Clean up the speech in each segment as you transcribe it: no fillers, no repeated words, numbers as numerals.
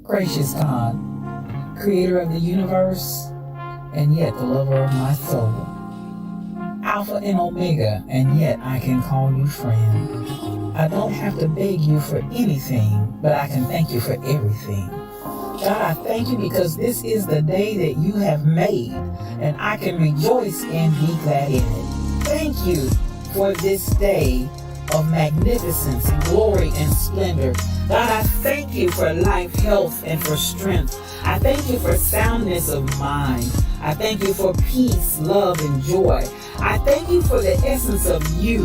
Gracious God, creator of the universe, and yet the lover of my soul. Alpha and Omega, and yet I can call you friend. I don't have to beg you for anything, but I can thank you for everything. God, I thank you because this is the day that you have made, and I can rejoice and be glad in it. Thank you for this day of magnificence, glory, and splendor. God, I thank you for life, health, and for strength. I thank you for soundness of mind. I thank you for peace, love, and joy. I thank you for the essence of you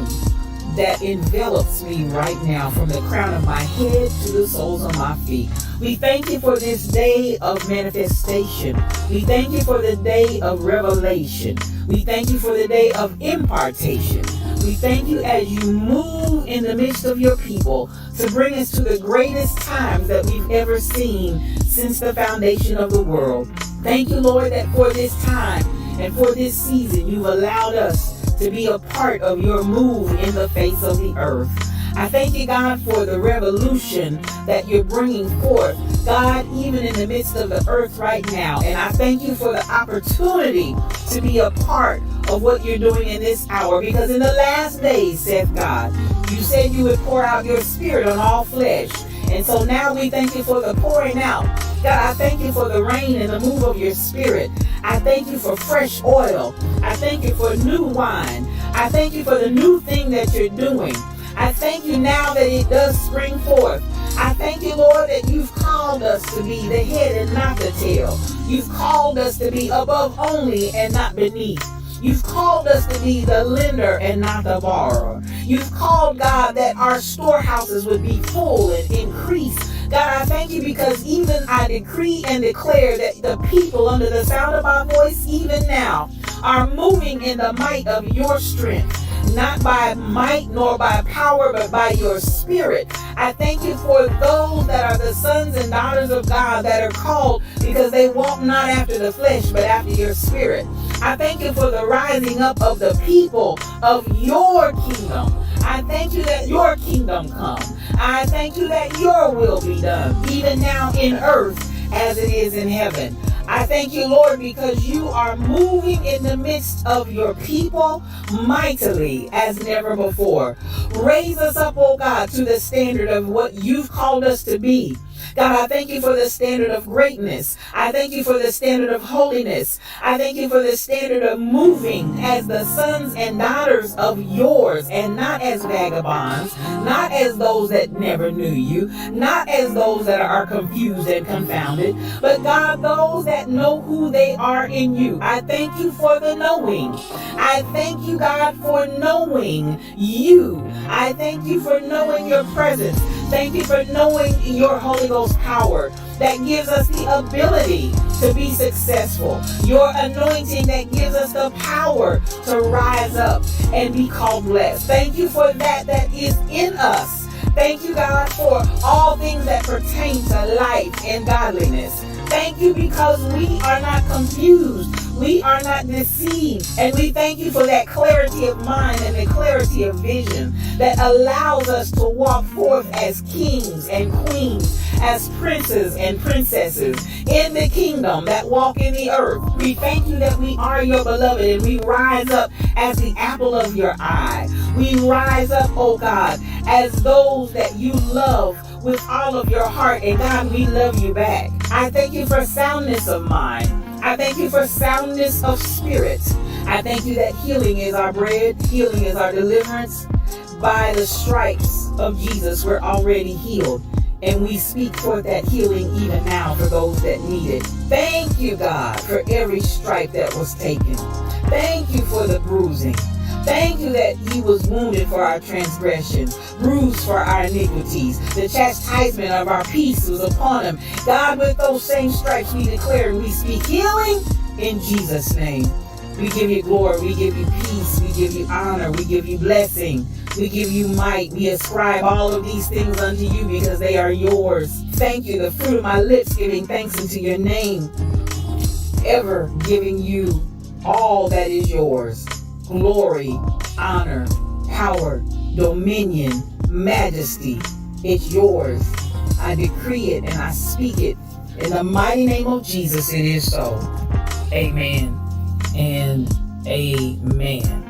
that envelops me right now, from the crown of my head to the soles of my feet. We thank you for this day of manifestation. We thank you for the day of revelation. We thank you for the day of impartation. We thank you as you move in the midst of your people to bring us to the greatest times that we've ever seen since the foundation of the world. Thank you, Lord, that for this time and for this season, you've allowed us to be a part of your move in the face of the earth. I thank you, God, for the revolution that you're bringing forth, God, even in the midst of the earth right now. And I thank you for the opportunity to be a part of what you're doing in this hour, because in the last days, saith God, you said you would pour out your spirit on all flesh. And so now we thank you for the pouring out. God, I thank you for the rain and the move of your spirit. I thank you for fresh oil. I thank you for new wine. I thank you for the new thing that you're doing. I thank you now that it does spring forth. I thank you, Lord, that you've called us to be the head and not the tail. You've called us to be above only and not beneath. You've called us to be the lender and not the borrower. You've called, God, that our storehouses would be full and increase. God, I thank you because even I decree and declare that the people under the sound of my voice, even now, are moving in the might of your strength. Not by might nor by power, but by your spirit. I thank you for those that are the sons and daughters of God that are called because they walk not after the flesh, but after your spirit. I thank you for the rising up of the people of your kingdom. I thank you that your kingdom come. I thank you that your will be done, even now in earth as it is in heaven. I thank you, Lord, because you are moving in the midst of your people mightily as never before. Raise us up, oh God, to the standard of what you've called us to be. God, I thank you for the standard of greatness. I thank you for the standard of holiness. I thank you for the standard of moving as the sons and daughters of yours, and not as vagabonds, not as those that never knew you, not as those that are confused and confounded, but God, those that know who they are in you. I thank you for the knowing. I thank you, God, for knowing you. I thank you for knowing your presence. Thank you for knowing your Holy Ghost power that gives us the ability to be successful. Your anointing that gives us the power to rise up and be called blessed. Thank you for that is in us. Thank you, God, for all things that pertain to life and godliness. Thank you because we are not confused. We are not deceived. And we thank you for that clarity of mind and the clarity of vision that allows us to walk forth as kings and queens, as princes and princesses in the kingdom that walk in the earth. We thank you that we are your beloved, and we rise up as the apple of your eye. We rise up, oh God, as those that you love with all of your heart. And God, we love you back. I thank you for soundness of mind. I thank you for soundness of spirit. I thank you that healing is our bread. Healing is our deliverance. By the stripes of Jesus, we're already healed. And we speak forth that healing even now for those that need it. Thank you, God, for every stripe that was taken. Thank you for the bruising. Thank you that he was wounded for our transgressions, bruised for our iniquities. The chastisement of our peace was upon him. God, with those same stripes we declare and we speak healing in Jesus' name. We give you glory, we give you peace, we give you honor, we give you blessing, we give you might. We ascribe all of these things unto you because they are yours. Thank you, the fruit of my lips giving thanks unto your name, ever giving you all that is yours. Glory, honor, power, dominion, majesty. It's yours. I decree it and I speak it In the mighty name of Jesus, it is so. Amen and amen.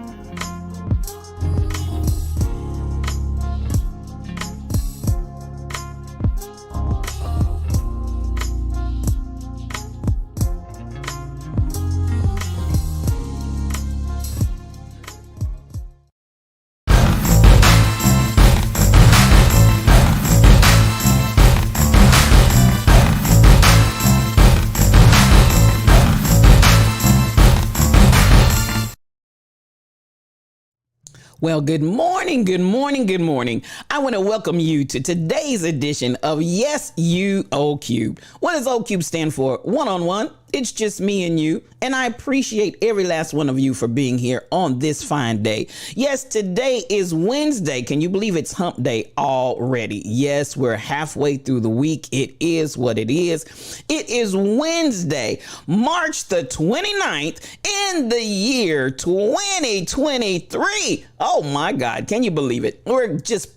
Well, good morning, good morning, good morning. I want to welcome you to today's edition of Yes, You, O Cube. What does O Cube stand for? One-on-one. It's just me and you, and I appreciate every last one of you for being here on this fine day. Yes, today is Wednesday. Can you believe it's hump day already? Yes, we're halfway through the week. It is what it is. It is Wednesday, March the 29th in the year 2023. Oh my God, can you believe it? We're just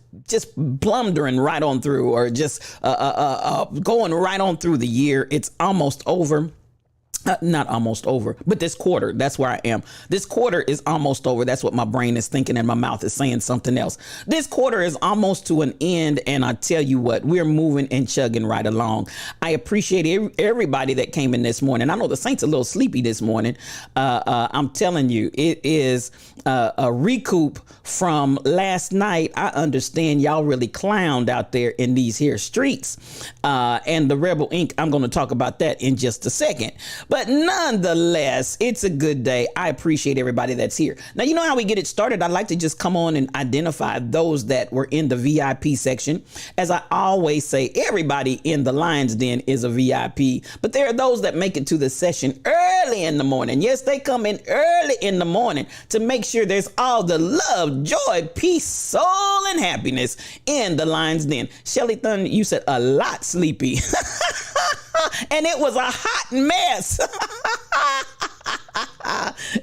blundering right on through, or just going right on through the year. It's almost over. Not almost over, but this quarter, that's where I am. This quarter is almost over. That's what my brain is thinking, and my mouth is saying something else. This quarter is almost to an end, and I tell you what, we're moving and chugging right along. I appreciate everybody that came in this morning. I know the Saints are a little sleepy this morning. I'm telling you, it is a recoup from last night. I understand y'all really clowned out there in these here streets, and the Rebel Inc. I'm going to talk about that in just a second. But nonetheless, it's a good day. I appreciate everybody that's here. Now, you know how we get it started? I'd like to just come on and identify those that were in the VIP section. As I always say, everybody in the Lion's Den is a VIP, but there are those that make it to the session early in the morning. Yes, they come in early in the morning to make sure there's all the love, joy, peace, soul, and happiness in the Lion's Den. Shelly Thun, you said a lot sleepy. And it was a hot mess.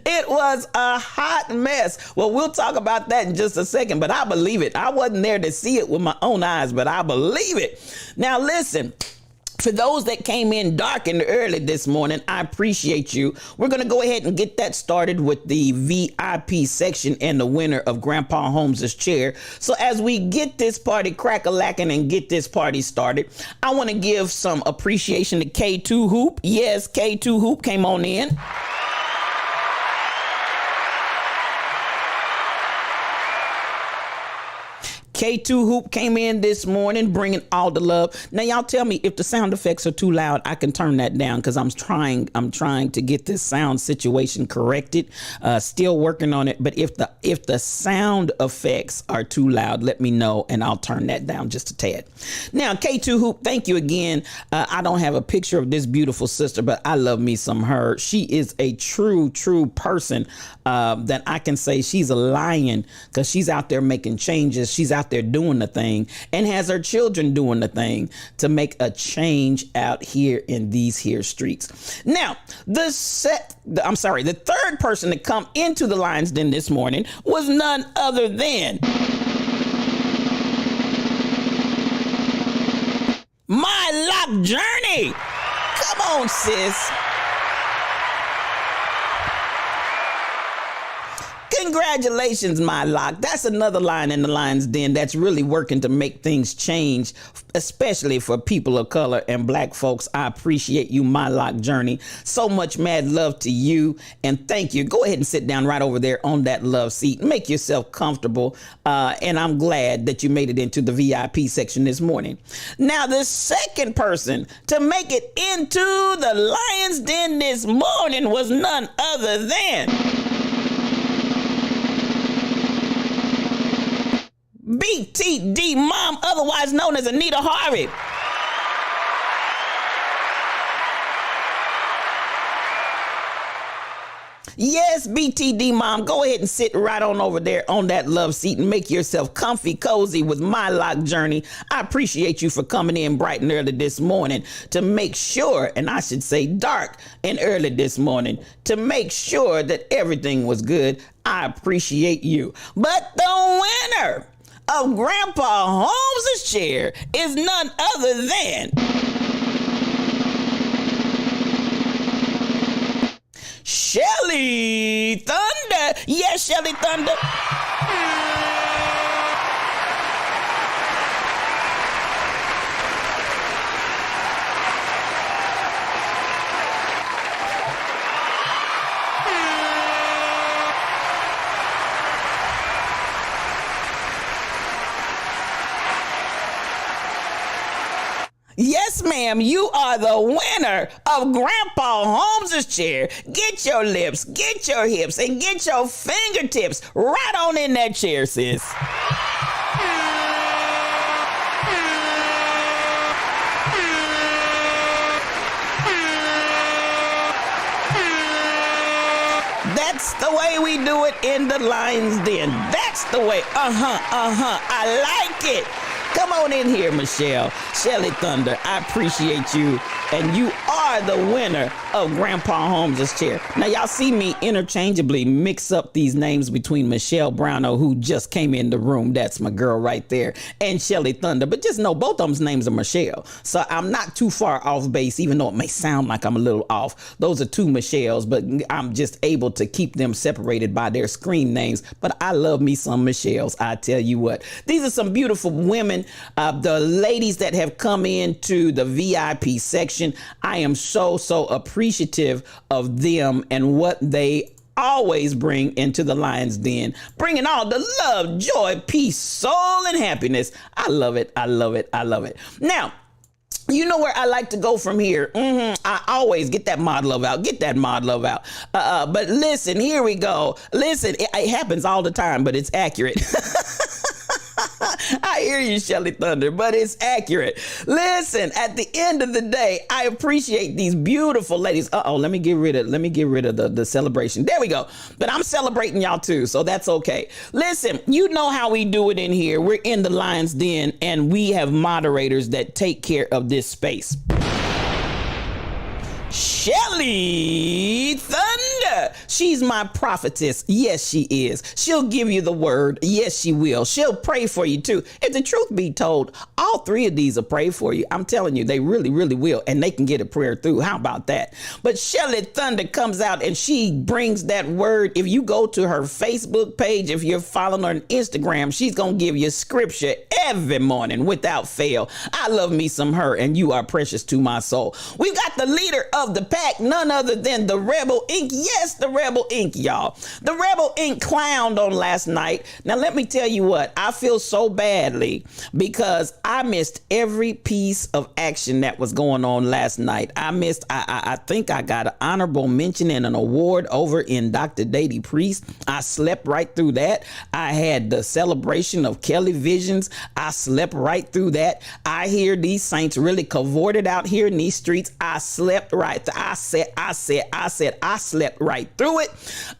It was a hot mess. Well, we'll talk about that in just a second, but I believe it. I wasn't there to see it with my own eyes, but I believe it. Now, listen. For those that came in dark and early this morning, I appreciate you. We're going to go ahead and get that started with the VIP section and the winner of Grandpa Holmes' chair. So as we get this party crack-a-lacking and get this party started, I want to give some appreciation to K2 Hoop. Yes, K2 Hoop came on in. K2 Hoop came in this morning bringing all the love. Now, y'all tell me if the sound effects are too loud, I can turn that down because I'm trying to get this sound situation corrected. Still working on it. But if the sound effects are too loud, let me know and I'll turn that down just a tad. Now, K2 Hoop, thank you again. I don't have a picture of this beautiful sister, but I love me some her. She is a true person that I can say she's a lion because she's out there making changes. She's out there doing the thing and has her children doing the thing to make a change out here in these here streets. Now, the third person to come into the Lion's Den this morning was none other than My Lock Journey. Come on, sis. Congratulations, My Lock. That's another line in the Lion's Den that's really working to make things change, especially for people of color and black folks. I appreciate you, My Lock Journey. So much mad love to you, and thank you. Go ahead and sit down right over there on that love seat. Make yourself comfortable, and I'm glad that you made it into the VIP section this morning. Now, the second person to make it into the Lion's Den this morning was none other than BTD Mom, otherwise known as Anita Harvey. Yes, BTD Mom, go ahead and sit right on over there on that love seat and make yourself comfy, cozy with My Lock Journey. I appreciate you for coming in bright and early this morning to make sure, and I should say dark and early this morning, to make sure that everything was good. I appreciate you. But the winner of Grandpa Holmes' chair is none other than Shelly Thunder. Yes, Shelly Thunder. Yes, ma'am, you are the winner of Grandpa Holmes's chair. Get your lips, get your hips, and get your fingertips right on in that chair, sis. That's the way we do it in the Lion's Den. That's the way. I like it. Come on in here, Michelle. Shelly Thunder, I appreciate you. And you are the winner of Grandpa Holmes' chair. Now, y'all see me interchangeably mix up these names between Michelle Brownell, who just came in the room. That's my girl right there. And Shelly Thunder. But just know both of them's names are Michelle. So I'm not too far off base, even though it may sound like I'm a little off. Those are two Michelles, but I'm just able to keep them separated by their screen names. But I love me some Michelles, I tell you what. These are some beautiful women. The ladies that have come into the VIP section, I am so appreciative of them and what they always bring into the Lion's Den, bringing all the love, joy, peace, soul, and happiness. I love it. I love it. I love it. Now, you know where I like to go from here. I always get that mod love out. Get that mod love out. But listen, here we go. Listen, it happens all the time, but it's accurate. I hear you, Shelly Thunder, but it's accurate. Listen, at the end of the day, I appreciate these beautiful ladies. Let me get rid of the celebration. There we go. But I'm celebrating y'all too, so that's okay. Listen, you know how we do it in here. We're in the Lion's Den, and we have moderators that take care of this space. Shelly Thunder. She's my prophetess. Yes, she is. She'll give you the word. Yes, she will. She'll pray for you too. If the truth be told, all three of these will pray for you. I'm telling you, they really, really will. And they can get a prayer through. How about that? But Shelly Thunder comes out and she brings that word. If you go to her Facebook page, if you're following her on Instagram, she's going to give you scripture every morning without fail. I love me some her, and you are precious to my soul. We've got the leader of the pack, none other than the Rebel Ink. Yes, the Rebel Ink, y'all. The Rebel Ink clowned on last night. Now, let me tell you what, I feel so badly because I missed every piece of action that was going on last night. I think I got an honorable mention and an award over in Dr. Dady Priest. I slept right through that. I had the celebration of Kelly Visions. I slept right through that. I hear these saints really cavorted out here in these streets. I slept right. I slept right through it.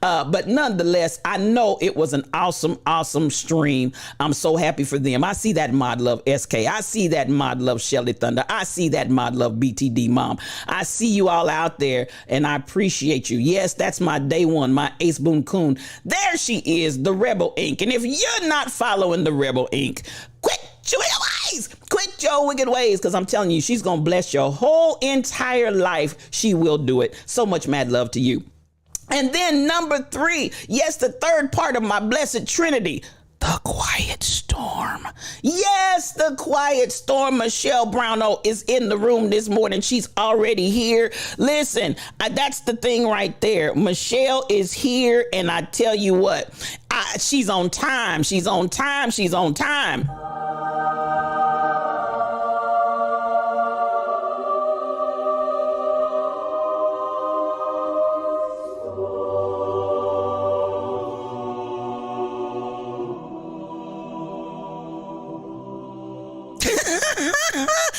But nonetheless, I know it was an awesome stream. I'm so happy for them. I see that mod love SK. I see that mod love Shelly Thunder. I see that mod love BTD Mom. I see you all out there, and I appreciate you. Yes, that's my day one, my Ace Boon Coon. There she is, the Rebel Ink. And if you're not following the Rebel Ink, quit your wicked ways, because I'm telling you, she's gonna bless your whole entire life. She will do it. So much mad love to you. And then number 3, yes, the third part of my blessed Trinity, the Quiet Storm. Yes, the Quiet Storm. Michelle Brownell is in the room this morning. She's already here. Listen, that's the thing right there. Michelle is here, and I tell you what, she's on time. She's on time. She's on time.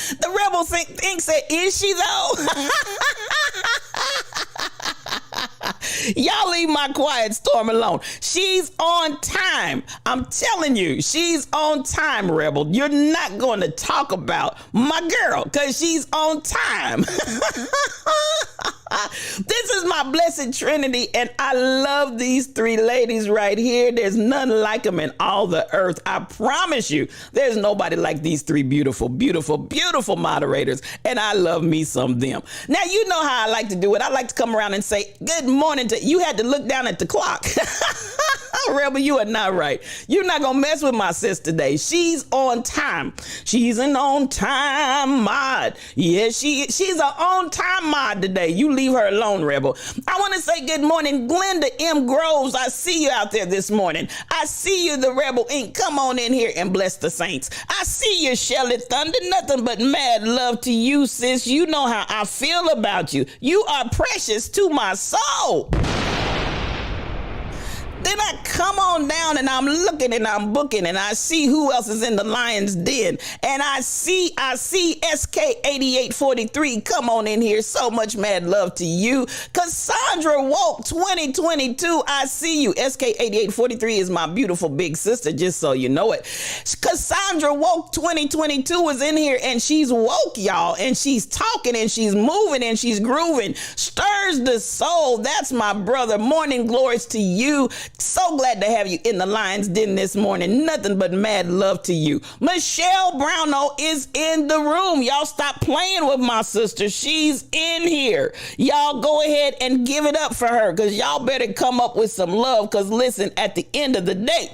The Rebel Ink said, is she though? Y'all leave my Quiet Storm alone. She's on time. I'm telling you, she's on time, Rebel. You're not going to talk about my girl because she's on time. This is my blessed Trinity, and I love these three ladies right here. There's none like them in all the earth. I promise you, there's nobody like these three beautiful, beautiful, beautiful moderators, and I love me some them. Now, you know how I like to do it. I like to come around and say, good morning to you. Had to look down at the clock. Rebel, you are not right. You're not going to mess with my sis today. She's on time. She's an on-time mod. Yes, she's an on-time mod today. You leave her alone, Rebel. I want to say good morning, Glenda M. Groves. I see you out there this morning. I see you, the Rebel Inc. Come on in here and bless the saints. I see you, Shelly Thunder. Nothing but mad love to you, sis. You know how I feel about you. You are precious to my soul. Then I come on down and I'm looking and I'm booking and I see who else is in the Lion's Den. And I see SK8843. Come on in here. So much mad love to you. Cassandra Woke 2022. I see you. SK8843 is my beautiful big sister, just so you know it. Cassandra Woke 2022 is in here and she's woke, y'all. And she's talking and she's moving and she's grooving. Stirs the soul. That's my brother. Morning glories to you. So glad to have you in the Lion's Den this morning. Nothing but mad love to you. Michelle Brownell is in the room. Y'all stop playing with my sister. She's in here. Y'all go ahead and give it up for her, because y'all better come up with some love, because listen, at the end of the day,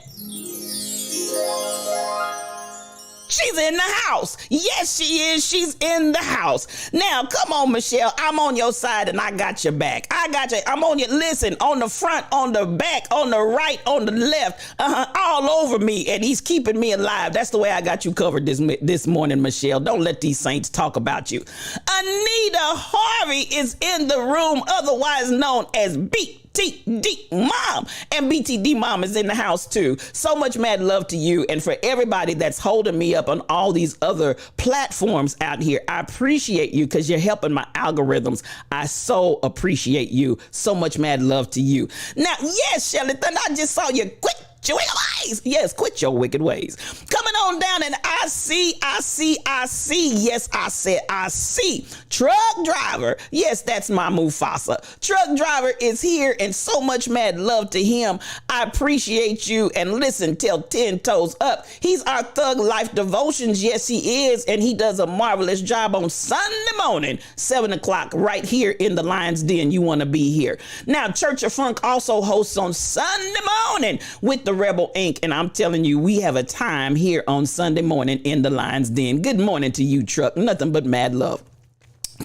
she's in the house. Yes, she is. She's in the house. Now, come on, Michelle. I'm on your side and I got your back. I got you. I'm on you. Listen, on the front, on the back, on the right, on the left, all over me. And he's keeping me alive. That's the way I got you covered this morning, Michelle. Don't let these saints talk about you. Anita Harvey is in the room, otherwise known as BTD Mom, and BTD Mom is in the house too. So much mad love to you, and for everybody that's holding me up on all these other platforms out here. I appreciate you, because you're helping my algorithms. I so appreciate you. So much mad love to you. Now, yes, Shelly Thunder, I just saw you. Quit your wicked ways. Yes, quit your wicked ways. Coming on down, and I see. Yes, I said I see. Truck driver. Yes, that's my Mufasa. Truck driver is here, and so much mad love to him. I appreciate you. And listen, tell 10 toes up. He's our Thug Life Devotions. Yes, he is. And he does a marvelous job on Sunday morning, 7 o'clock, right here in the Lion's Den. You want to be here. Now, Church of Funk also hosts on Sunday morning with the Rebel Inc. And I'm telling you, we have a time here on Sunday morning in the Lion's Den. Good morning to you, Truck. Nothing but mad love.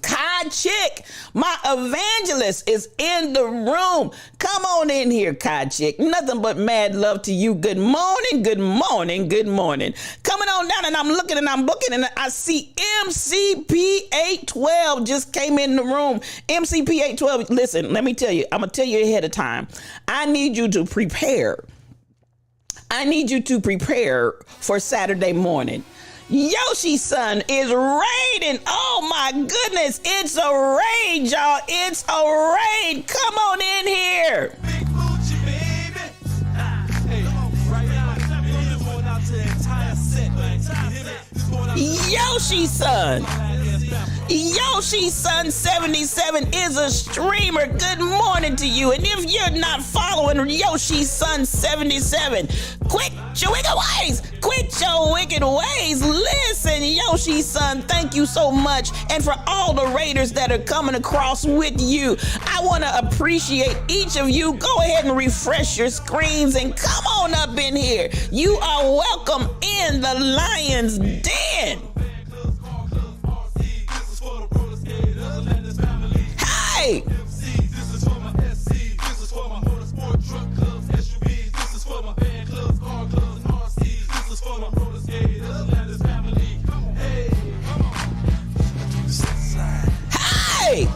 Kai Chick, my evangelist, is in the room. Come on in here, Kai Chick. Nothing but mad love to you. Good morning, good morning, good morning. Coming on down, and I'm looking and I'm booking, and I see MCP812 just came in the room. MCP812, listen, let me tell you, I'm going to tell you ahead of time. I need you to prepare. I need you to prepare for Saturday morning. Yoshi's son is raiding. Oh my goodness, it's a raid, y'all. It's a raid. Come on in here. Big Gucci, baby. Hey, right now, I'm going out to the entire set. Yoshi's son. Yoshi's son 77 is a streamer. Good morning to you. And if you're not following Yoshi's son 77, quit your wicked ways. Quit your wicked ways. Listen, Yoshi's son, thank you so much. And for all the raiders that are coming across with you, I want to appreciate each of you. Go ahead and refresh your screens and come on up in here. You are welcome in the Lion's Den. Hey! This is for my SC, this is for my motorsport truck clubs, SUVs, this is for my van clubs, car clubs, and RCs, this is for my roller skaters, Landis family. Come on, hey, come on. Hey!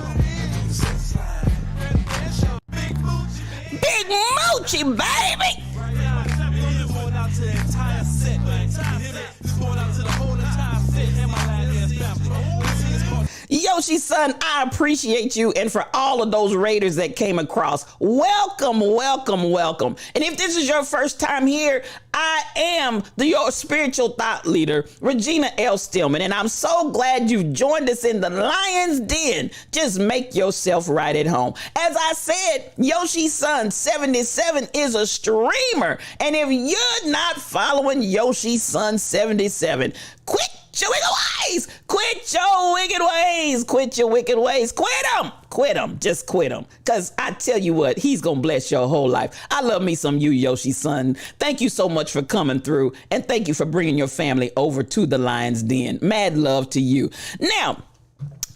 Big Moochie, baby! Right now, I'm going out to the entire set, man. This going out to the whole entire set. Yoshi son, I appreciate you. And for all of those Raiders that came across, welcome, welcome, welcome. And if this is your first time here, I am your spiritual thought leader, Regina L. Stillman, and I'm so glad you've joined us in the Lion's Den. Just make yourself right at home. As I said, Yoshi son 77 is a streamer, and if you're not following Yoshi son 77, quit your wicked ways. Quit your wicked ways. Quit your wicked ways. Quit them. Quit them. Just quit them. Because I tell you what, he's going to bless your whole life. I love me some you, Yoshi son. Thank you so much for coming through. And thank you for bringing your family over to the Lion's Den. Mad love to you. Now,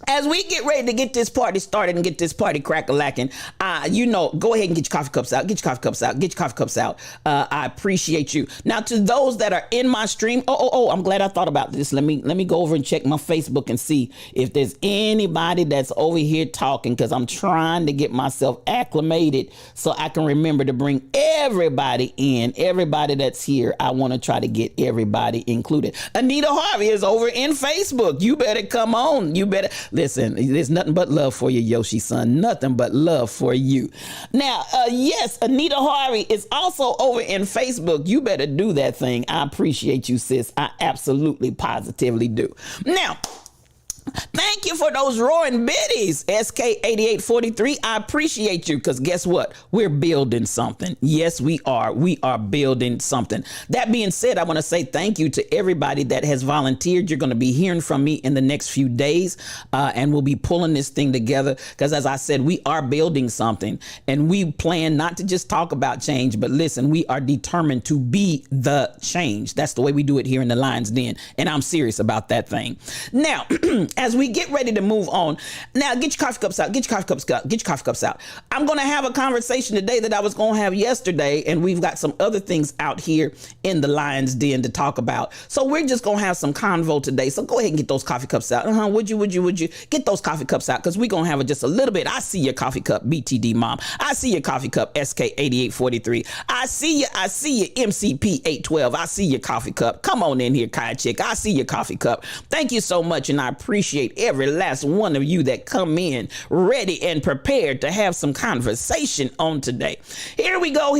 as we get ready to get this party started and get this party crack-a-lacking, go ahead and get your coffee cups out. Get your coffee cups out. Get your coffee cups out. I appreciate you. Now, to those that are in my stream, I'm glad I thought about this. Let me go over and check my Facebook and see if there's anybody that's over here talking, because I'm trying to get myself acclimated so I can remember to bring everybody in. Everybody that's here, I want to try to get everybody included. Anita Harvey is over in Facebook. You better come on. You better... Listen, there's nothing but love for you, Yoshi son. Nothing but love for you. Now, yes, Anita Harvey is also over in Facebook. You better do that thing. I appreciate you, sis. I absolutely, positively do. Now, thank you for those roaring biddies, SK8843. I appreciate you, because guess what? We're building something. Yes, we are. We are building something. That being said, I want to say thank you to everybody that has volunteered. You're going to be hearing from me in the next few days, and we'll be pulling this thing together, because as I said, we are building something, and we plan not to just talk about change, but listen, we are determined to be the change. That's the way we do it here in the Lion's Den, and I'm serious about that thing. Now, as we get ready to move on, now get your coffee cups out. Get your coffee cups out. Get your coffee cups out. I'm going to have a conversation today that I was going to have yesterday, and we've got some other things out here in the Lion's Den to talk about. So we're just going to have some convo today. So go ahead and get those coffee cups out. Would you get those coffee cups out? Because we're going to have just a little bit. I see your coffee cup, BTD Mom. I see your coffee cup, SK8843. I see you, MCP812. I see your coffee cup. Come on in here, Kai Chick. I see your coffee cup. Thank you so much, and I appreciate every last one of you that come in ready and prepared to have some conversation on today. Here we go.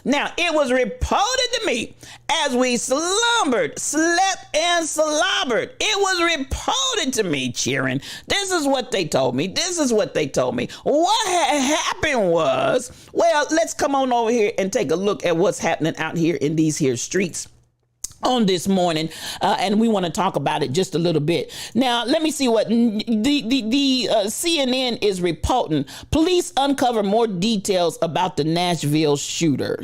Now, it was reported to me as we slumbered, slept, and slobbered. It was reported to me, cheering. This is what they told me. What had happened was, well, let's come on over here and take a look at what's happening out here in these here streets on this morning, and we want to talk about it just a little bit. Now, let me see what the CNN is reporting. Police uncover more details about the Nashville shooter.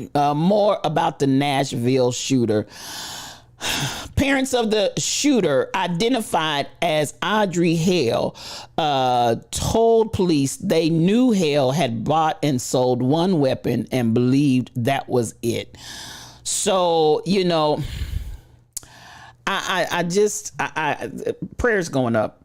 Parents of the shooter, identified as Audrey Hale, told police they knew Hale had bought and sold one weapon and believed that was it. So, prayers going up,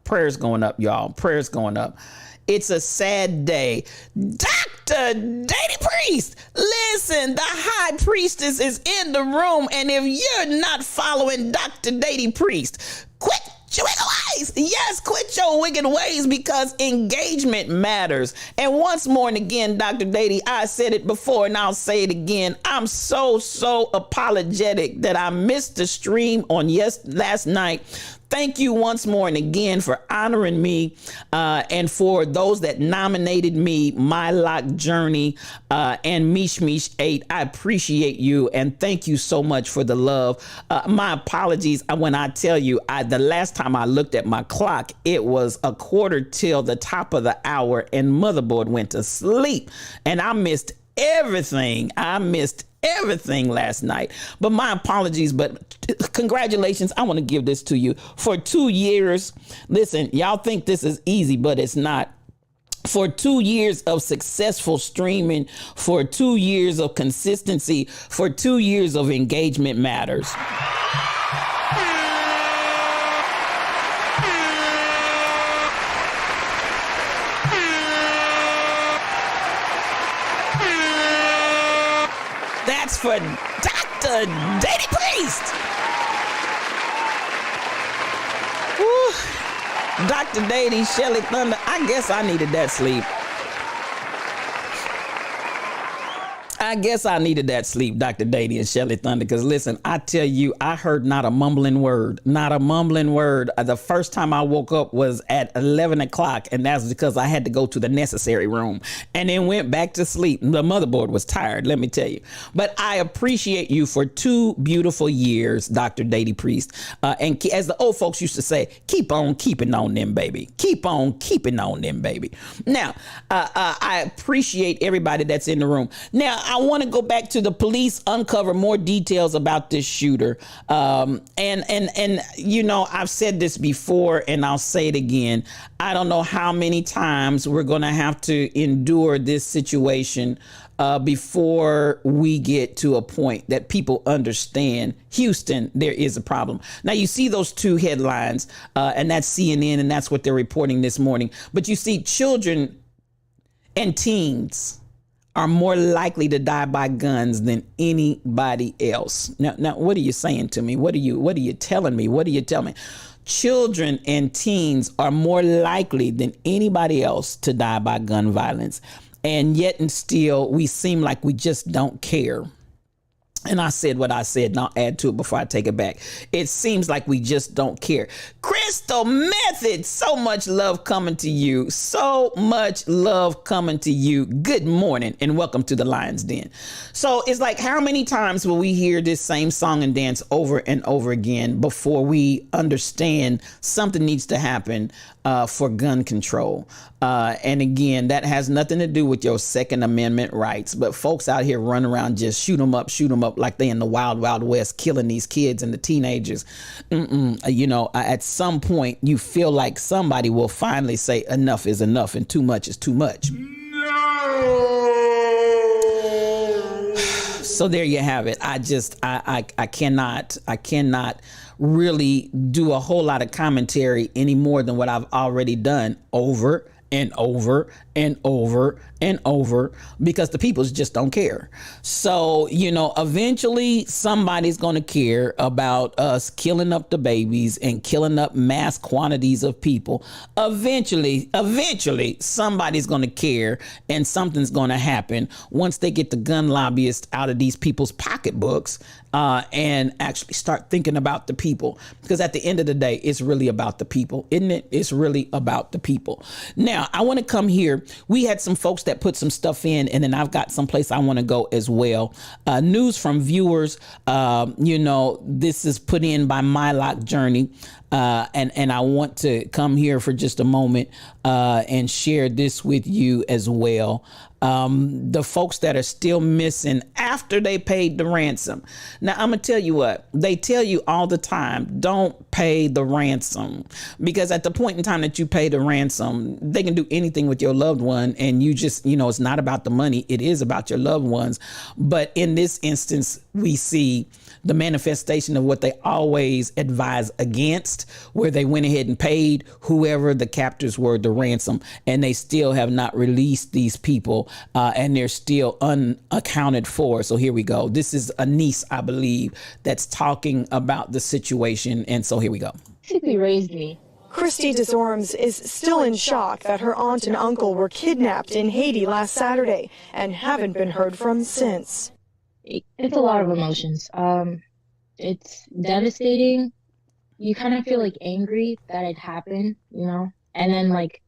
y'all. Prayers going up. It's a sad day. Dr. Dady Priest, listen, the high priestess is in the room, and if you're not following Dr. Dady Priest, quit your wicked ways. Yes, quit your wicked ways, because engagement matters. And once more and again, Dr. Dady, I said it before and I'll say it again. I'm so apologetic that I missed the stream on last night. Thank you once more and again for honoring me, and for those that nominated me, My Lock Journey, and Mish 8. I appreciate you, and thank you so much for the love. My apologies when I tell you, the last time I looked at my clock, it was a quarter till the top of the hour, and motherboard went to sleep, and I missed everything. Everything last night, but my apologies, but congratulations. I want to give this to you for 2 years. Listen, y'all think this is easy, but it's not. For 2 years of successful streaming, for 2 years of consistency, for 2 years of engagement matters. That's for Dr. Dady Priest. Woo. Dr. Dady, Shelly Thunder, I guess I needed that sleep. I guess I needed that sleep, Dr. Dady and Shelly Thunder, because listen, I tell you, I heard not a mumbling word, not a mumbling word. The first time I woke up was at 11 o'clock, and that's because I had to go to the necessary room and then went back to sleep. The motherboard was tired, let me tell you. But I appreciate you for 2 beautiful years, Dr. Dady Priest. And as the old folks used to say, keep on keeping on them, baby. Keep on keeping on them, baby. Now, I appreciate everybody that's in the room. Now, I want to go back to the police uncover more details about this shooter. And you know, I've said this before and I'll say it again. I don't know how many times we're going to have to endure this situation before we get to a point that people understand, Houston, there is a problem. Now, you see those 2 headlines, and that's CNN, and that's what they're reporting this morning. But you see children and teens are more likely to die by guns than anybody else. Now, what are you saying to me? What are you telling me? What are you telling me? Children and teens are more likely than anybody else to die by gun violence. And yet and still, we seem like we just don't care. And I said what I said, and I'll add to it before I take it back. It seems like we just don't care. Crystal Method, so much love coming to you. So much love coming to you. Good morning and welcome to the Lion's Den. So it's like, how many times will we hear this same song and dance over and over again before we understand something needs to happen for gun control? And again, that has nothing to do with your Second Amendment rights. But folks out here run around just shoot them up like they in the wild, wild west, killing these kids and the teenagers. You know, at some point, you feel like somebody will finally say enough is enough and too much is too much. So there you have it. I cannot really do a whole lot of commentary any more than what I've already done over and over and over and over, because the people just don't care. So, you know, eventually somebody's going to care about us killing up the babies and killing up mass quantities of people. Eventually somebody's going to care, and something's going to happen once they get the gun lobbyists out of these people's pocketbooks and actually start thinking about the people. Because at the end of the day, it's really about the people, isn't it? It's really about the people. Now, I want to come here. We had some folks that put some stuff in, and then I've got someplace I want to go as well. News from viewers. You know, this is put in by Mylock Journey. And I want to come here for just a moment and share this with you as well. The folks that are still missing after they paid the ransom. Now, I'm going to tell you what, they tell you all the time, don't pay the ransom, because at the point in time that you pay the ransom, they can do anything with your loved one. And you just, you know, it's not about the money. It is about your loved ones. But in this instance, we see the manifestation of what they always advise against, where they went ahead and paid whoever the captors were the ransom, and they still have not released these people, and they're still unaccounted for. So here we go. This is a niece, I believe, that's talking about the situation. And so here we go. Basically raised me. Christy Desormes is still in shock that her aunt and uncle were kidnapped in Haiti last Saturday and haven't been heard from since. It's a lot of emotions. It's devastating. You kind of feel like angry that it happened, you know, and then like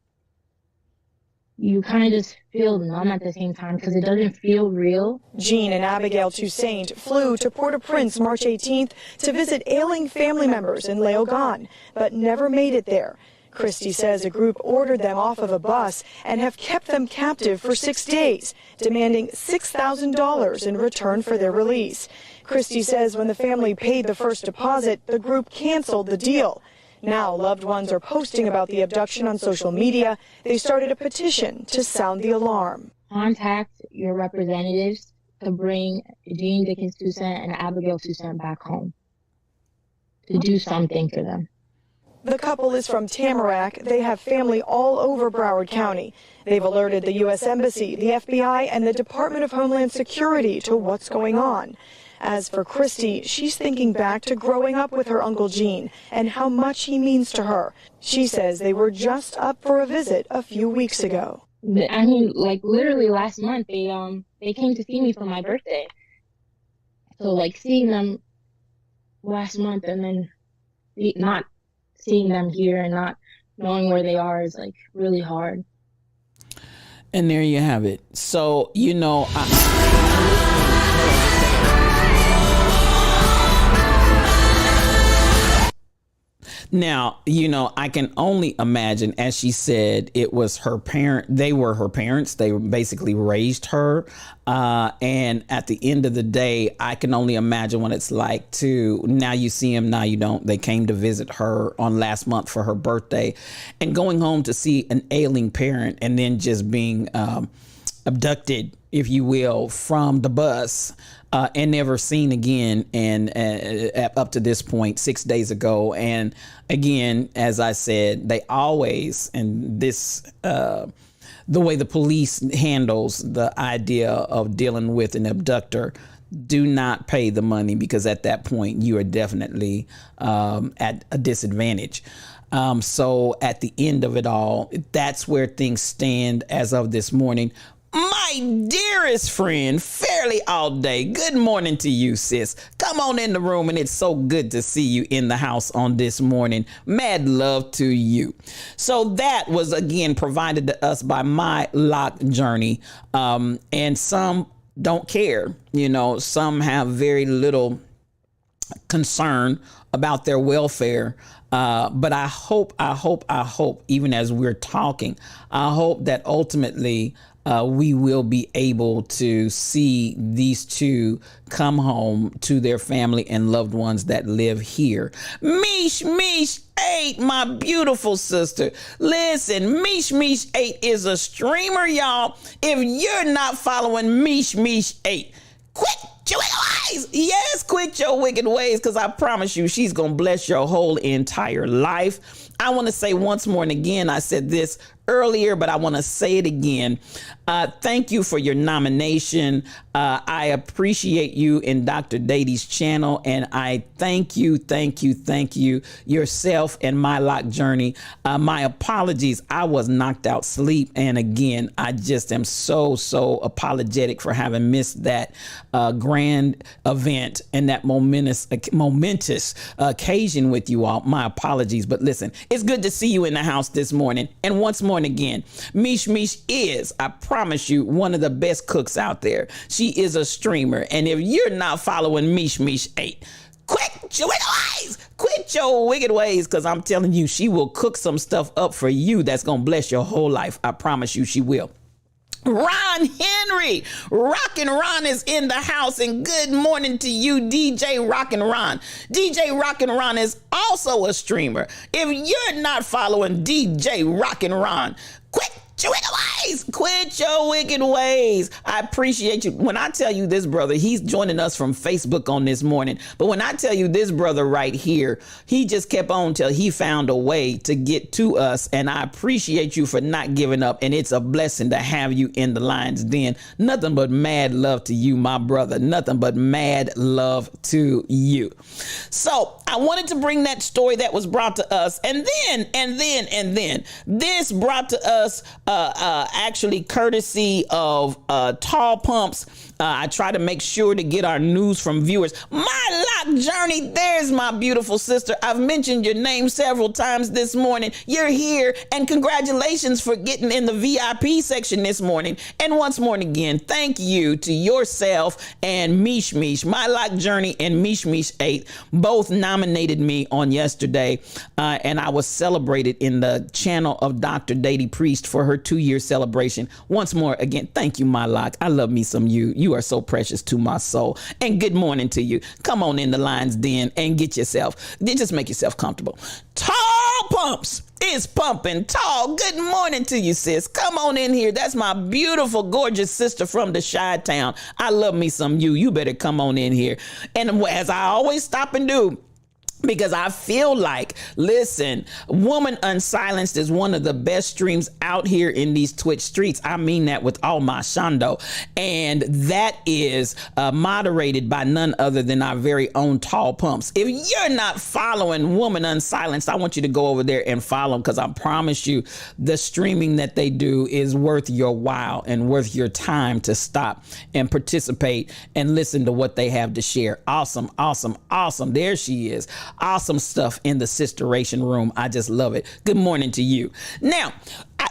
you kind of just feel numb at the same time because it doesn't feel real. Jean and Abigail Toussaint flew to Port-au-Prince March 18th to visit ailing family members in Léogâne, but never made it there. Christy says a group ordered them off of a bus and have kept them captive for 6 days, demanding $6,000 in return for their release. Christy says when the family paid the first deposit, the group canceled the deal. Now loved ones are posting about the abduction on social media. They started a petition to sound the alarm. Contact your representatives to bring Jean Dickens Toussaint and Abigail Toussaint back home, to do something for them. The couple is from Tamarack. They have family all over Broward County. They've alerted the U.S. Embassy, the FBI, and the Department of Homeland Security to what's going on. As for Christy, she's thinking back to growing up with her Uncle Gene and how much he means to her. She says they were just up for a visit a few weeks ago. I mean, like literally last month, they came to see me for my birthday. So like seeing them last month and then not seeing them here and not knowing where they are is like really hard. And there you have it. So, you know, now, you know, I can only imagine, as she said, it was her parent. They were her parents. They basically raised her. And at the end of the day, I can only imagine what it's like to now you see them, now you don't. They came to visit her on last month for her birthday and going home to see an ailing parent and then just being abducted, if you will, from the bus. And never seen again, and up to this point, 6 days ago. And again, as I said, they always, and this, the way the police handles the idea of dealing with an abductor, do not pay the money, because at that point you are definitely at a disadvantage. So at the end of it all, that's where things stand as of this morning. My dearest friend, Fairly All Day, good morning to you, sis. Come on in the room, and it's so good to see you in the house on this morning. Mad love to you. So that was, again, provided to us by My Lock Journey. And some don't care. You know, some have very little concern about their welfare. But I hope, even as we're talking, I hope that ultimately we will be able to see these two come home to their family and loved ones that live here. Mish 8, my beautiful sister. Listen, Mish 8 is a streamer, y'all. If you're not following Mish 8, quit your wicked ways. Yes, quit your wicked ways, because I promise you, she's going to bless your whole entire life. I want to say once more, and again, I said this earlier, but I want to say it again. Thank you for your nomination. I appreciate you in Dr. Dady's channel, and I thank you yourself and My Lock Journey. My apologies. I was knocked out sleep, and again, I just am so apologetic for having missed that grand event and that momentous occasion with you all. My apologies, but listen, it's good to see you in the house this morning. And once more and again, Mish is, I promise you, one of the best cooks out there. She is a streamer. And if you're not following Mish 8, quit your wicked ways. Quit your wicked ways, because I'm telling you, she will cook some stuff up for you that's going to bless your whole life. I promise you she will. Ron Henry, Rockin' Ron is in the house, and good morning to you, DJ Rockin' Ron. DJ Rockin' Ron is also a streamer. If you're not following DJ Rockin' Ron, quit your wicked ways. Quit your wicked ways. I appreciate you. When I tell you this brother, he's joining us from Facebook on this morning. But when I tell you this brother right here, he just kept on till he found a way to get to us. And I appreciate you for not giving up. And it's a blessing to have you in the Lion's Den. Nothing but mad love to you, my brother. Nothing but mad love to you. So I wanted to bring that story that was brought to us. And then this brought to us actually courtesy of Tall Pumps. I try to make sure to get our news from viewers. My Lock Journey, there's my beautiful sister. I've mentioned your name several times this morning. You're here, and congratulations for getting in the VIP section this morning. And once more and again, thank you to yourself and Mish. My Lock Journey and Mish 8 both nominated me on yesterday, and I was celebrated in the channel of Dr. Dady Priest for her 2-year celebration. Once more again, thank you, My Lock. I love me some you. You are so precious to my soul. And good morning to you. Come on in the Lion's Den and just make yourself comfortable. Tall Pumps is pumping tall. Good morning to you, sis. Come on in here. That's my beautiful, gorgeous sister from the Chi-Town. I love me some you. You better come on in here. And as I always stop and do, Because I feel like, listen, Woman Unsilenced is one of the best streams out here in these Twitch streets. I mean that with all my shondo. And that is moderated by none other than our very own Tall Pumps. If you're not following Woman Unsilenced, I want you to go over there and follow them, because I promise you the streaming that they do is worth your while and worth your time to stop and participate and listen to what they have to share. Awesome, awesome, awesome. There she is. Awesome stuff in the Sisteration room. I just love it. Good morning to you. Now,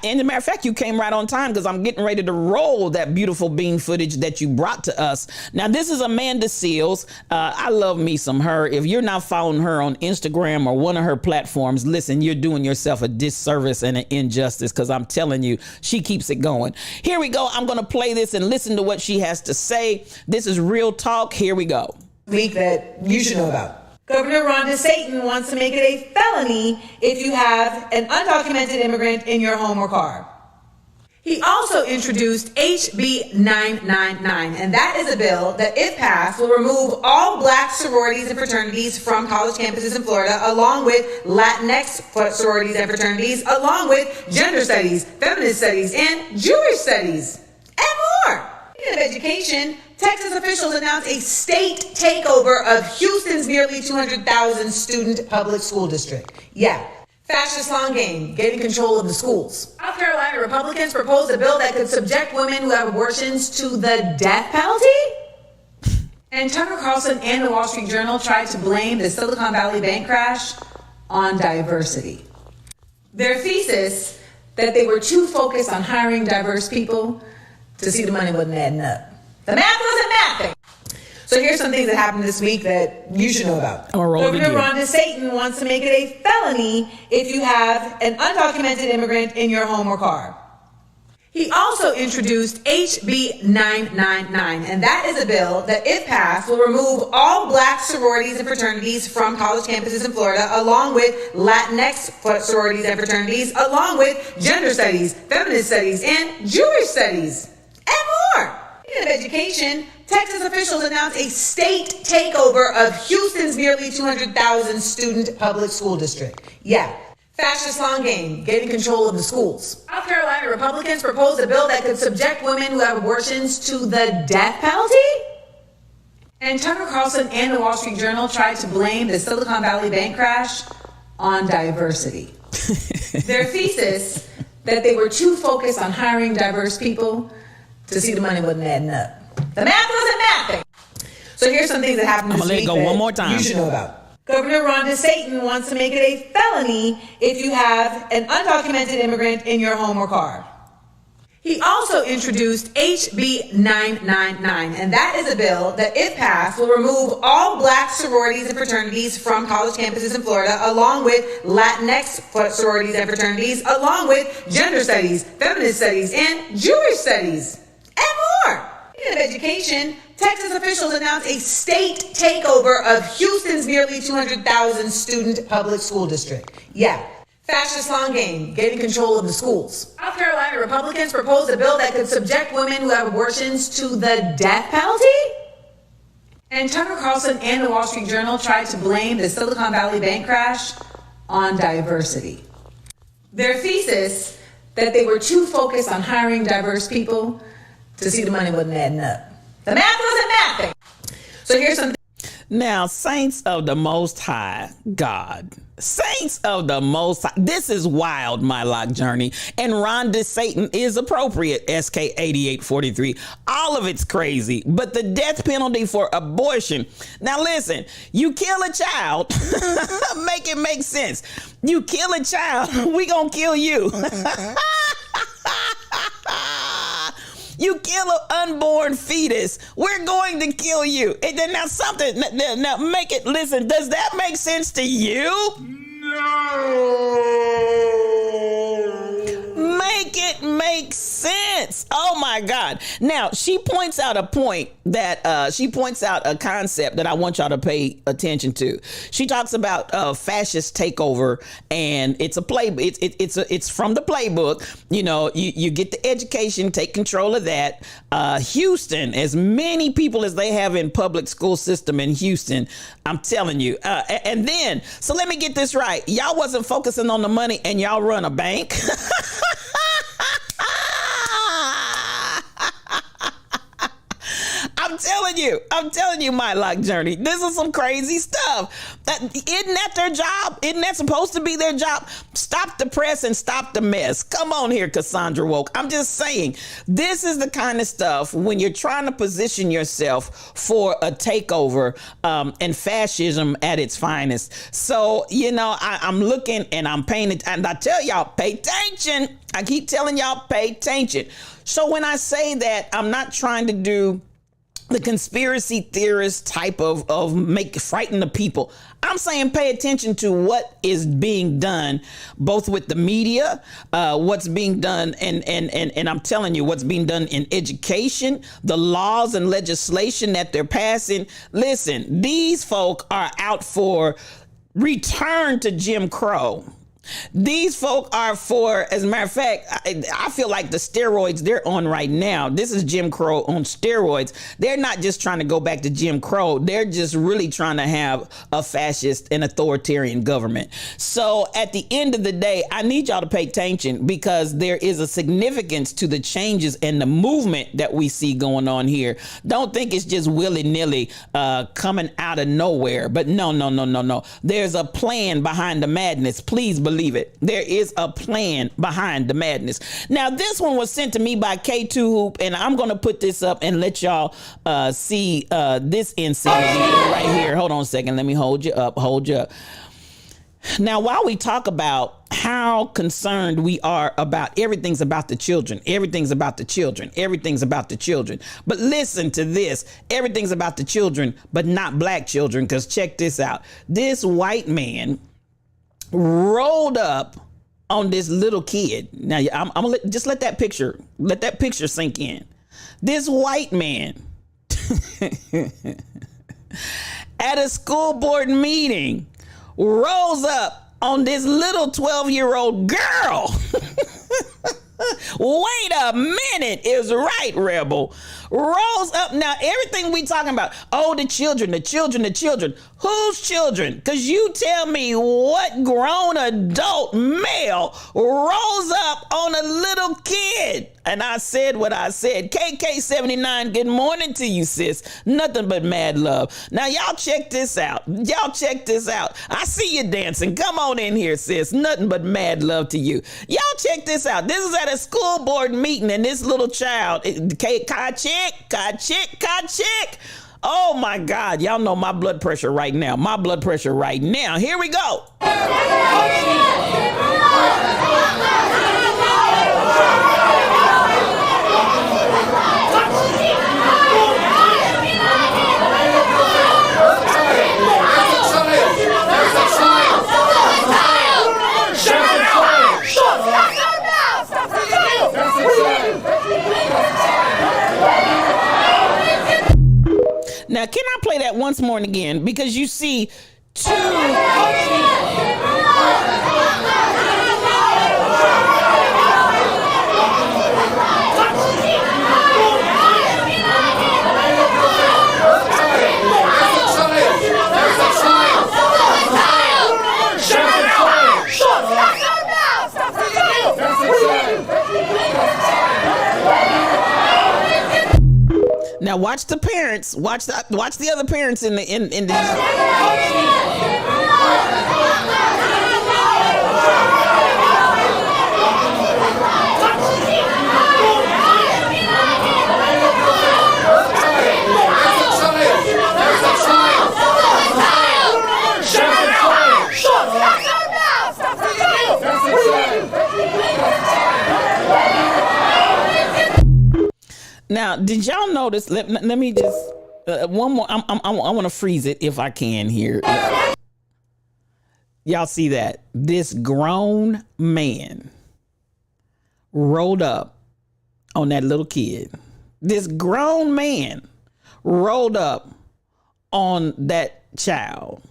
and as a matter of fact, you came right on time, because I'm getting ready to roll that beautiful bean footage that you brought to us. Now, this is Amanda Seales. I love me some her. If you're not following her on Instagram or one of her platforms, listen, you're doing yourself a disservice and an injustice, because I'm telling you, she keeps it going. Here we go. I'm going to play this and listen to what she has to say. This is Real Talk. Here we go. Week that you should know about. Governor Ron DeSantis wants to make it a felony if you have an undocumented immigrant in your home or car. He also introduced HB 999, and that is a bill that, if passed, will remove all black sororities and fraternities from college campuses in Florida, along with Latinx sororities and fraternities, along with gender studies, feminist studies, and Jewish studies, and more. Speaking of education, Texas officials announced a state takeover of Houston's nearly 200,000 student public school district. Yeah, fascist long game, getting control of the schools. South Carolina Republicans proposed a bill that could subject women who have abortions to the death penalty. And Tucker Carlson and the Wall Street Journal tried to blame the Silicon Valley bank crash on diversity. Their thesis that they were too focused on hiring diverse people to see the money wasn't adding up. The math wasn't mathing. So here's some things that happened this week that you should know about. Governor Ron DeSantis wants to make it a felony if you have an undocumented immigrant in your home or car. He also introduced HB 999, and that is a bill that, if passed, will remove all black sororities and fraternities from college campuses in Florida, along with Latinx sororities and fraternities, along with gender studies, feminist studies, and Jewish studies, and more. Speaking of education, Texas officials announced a state takeover of Houston's nearly 200,000 student public school district. Yeah, fascist long game, getting control of the schools. South Carolina Republicans proposed a bill that could subject women who have abortions to the death penalty. And Tucker Carlson and the Wall Street Journal tried to blame the Silicon Valley bank crash on diversity. Their thesis that they were too focused on hiring diverse people to see the money wasn't adding up. The math wasn't mathing. So here's some things that happened this week one more time. you should know about. Governor Ron DeSantis wants to make it a felony if you have an undocumented immigrant in your home or car. He also introduced HB 999, and that is a bill that, if passed, will remove all black sororities and fraternities from college campuses in Florida, along with Latinx sororities and fraternities, along with gender studies, feminist studies, and Jewish studies, and more. Speaking of education, Texas officials announced a state takeover of Houston's nearly 200,000 student public school district. Yeah, fascist long game, getting control of the schools. South Carolina Republicans proposed a bill that could subject women who have abortions to the death penalty. And Tucker Carlson and the Wall Street Journal tried to blame the Silicon Valley bank crash on diversity. Their thesis that they were too focused on hiring diverse people to see the money wasn't adding up. The math wasn't mathing. So here's some. Now, saints of the Most High God, saints of the Most High, this is wild, my lock journey. And Ron DeSantis is appropriate, SK 8843. All of it's crazy, but the death penalty for abortion. Now, listen, you kill a child, make it make sense. You kill a child, we gonna kill you. You kill an unborn fetus, we're going to kill you. And then now something, now make it, listen, does that make sense to you? No. Make it make sense. Oh my my God. Now, she points out a point that she points out a concept that I want y'all to pay attention to. She talks about fascist takeover, and it's a play. It's from the playbook. You know, you get the education, take control of that. Houston, as many people as they have in public school system in Houston, I'm telling you. And then, so let me get this right. Y'all wasn't focusing on the money, and y'all run a bank. I'm telling you, my luck journey. This is some crazy stuff. Isn't that their job? Isn't that supposed to be their job? Stop the press and stop the mess. Come on here, Cassandra Woke. I'm just saying, this is the kind of stuff when you're trying to position yourself for a takeover and fascism at its finest. So, you know, I'm looking and I'm paying it. And I tell y'all, pay attention. I keep telling y'all, pay attention. So when I say that, I'm not trying to do the conspiracy theorist type of frighten the people. I'm saying pay attention to what is being done, both with the media, what's being done, and I'm telling you what's being done in education, the laws and legislation that they're passing. Listen, these folk are out for return to Jim Crow. These folk are for, as a matter of fact, I feel like the steroids they're on right now, this is Jim Crow on steroids. They're not just trying to go back to Jim Crow. They're just really trying to have a fascist and authoritarian government. So at the end of the day, I need y'all to pay attention, because there is a significance to the changes and the movement that we see going on here. Don't think it's just willy-nilly coming out of nowhere. But no. There's a plan behind the madness. Please believe it. There is a plan behind the madness. Now, this one was sent to me by K2 Hoop, and I'm going to put this up and let y'all see this insanity right here. Hold on a second. Let me hold you up. Now, while we talk about how concerned we are about everything's about the children, but listen to this. Everything's about the children, but not black children, because check this out. This white man rolled up on this little kid. Now, I'm gonna let that picture sink in. This white man at a school board meeting rolls up on this little 12-year-old girl. Wait a minute, is right, Rebel. Rolls up. Now, everything we talking about, the children. Whose children? Because you tell me what grown adult male rolls up on a little kid. And I said what I said. KK79, good morning to you, sis. Nothing but mad love. Now, y'all check this out. I see you dancing. Come on in here, sis. Nothing but mad love to you. Y'all check this out. This is at a school board meeting, and this little child, ka chick. Oh my God, y'all know my blood pressure right now. Here we go. Now, can I play that once more and again? Because you see two. Now watch the parents. Watch the other parents in the. Now, did y'all notice? Let me just one more. I want to freeze it if I can here. Y'all see that? This grown man rolled up on that little kid. This grown man rolled up on that child.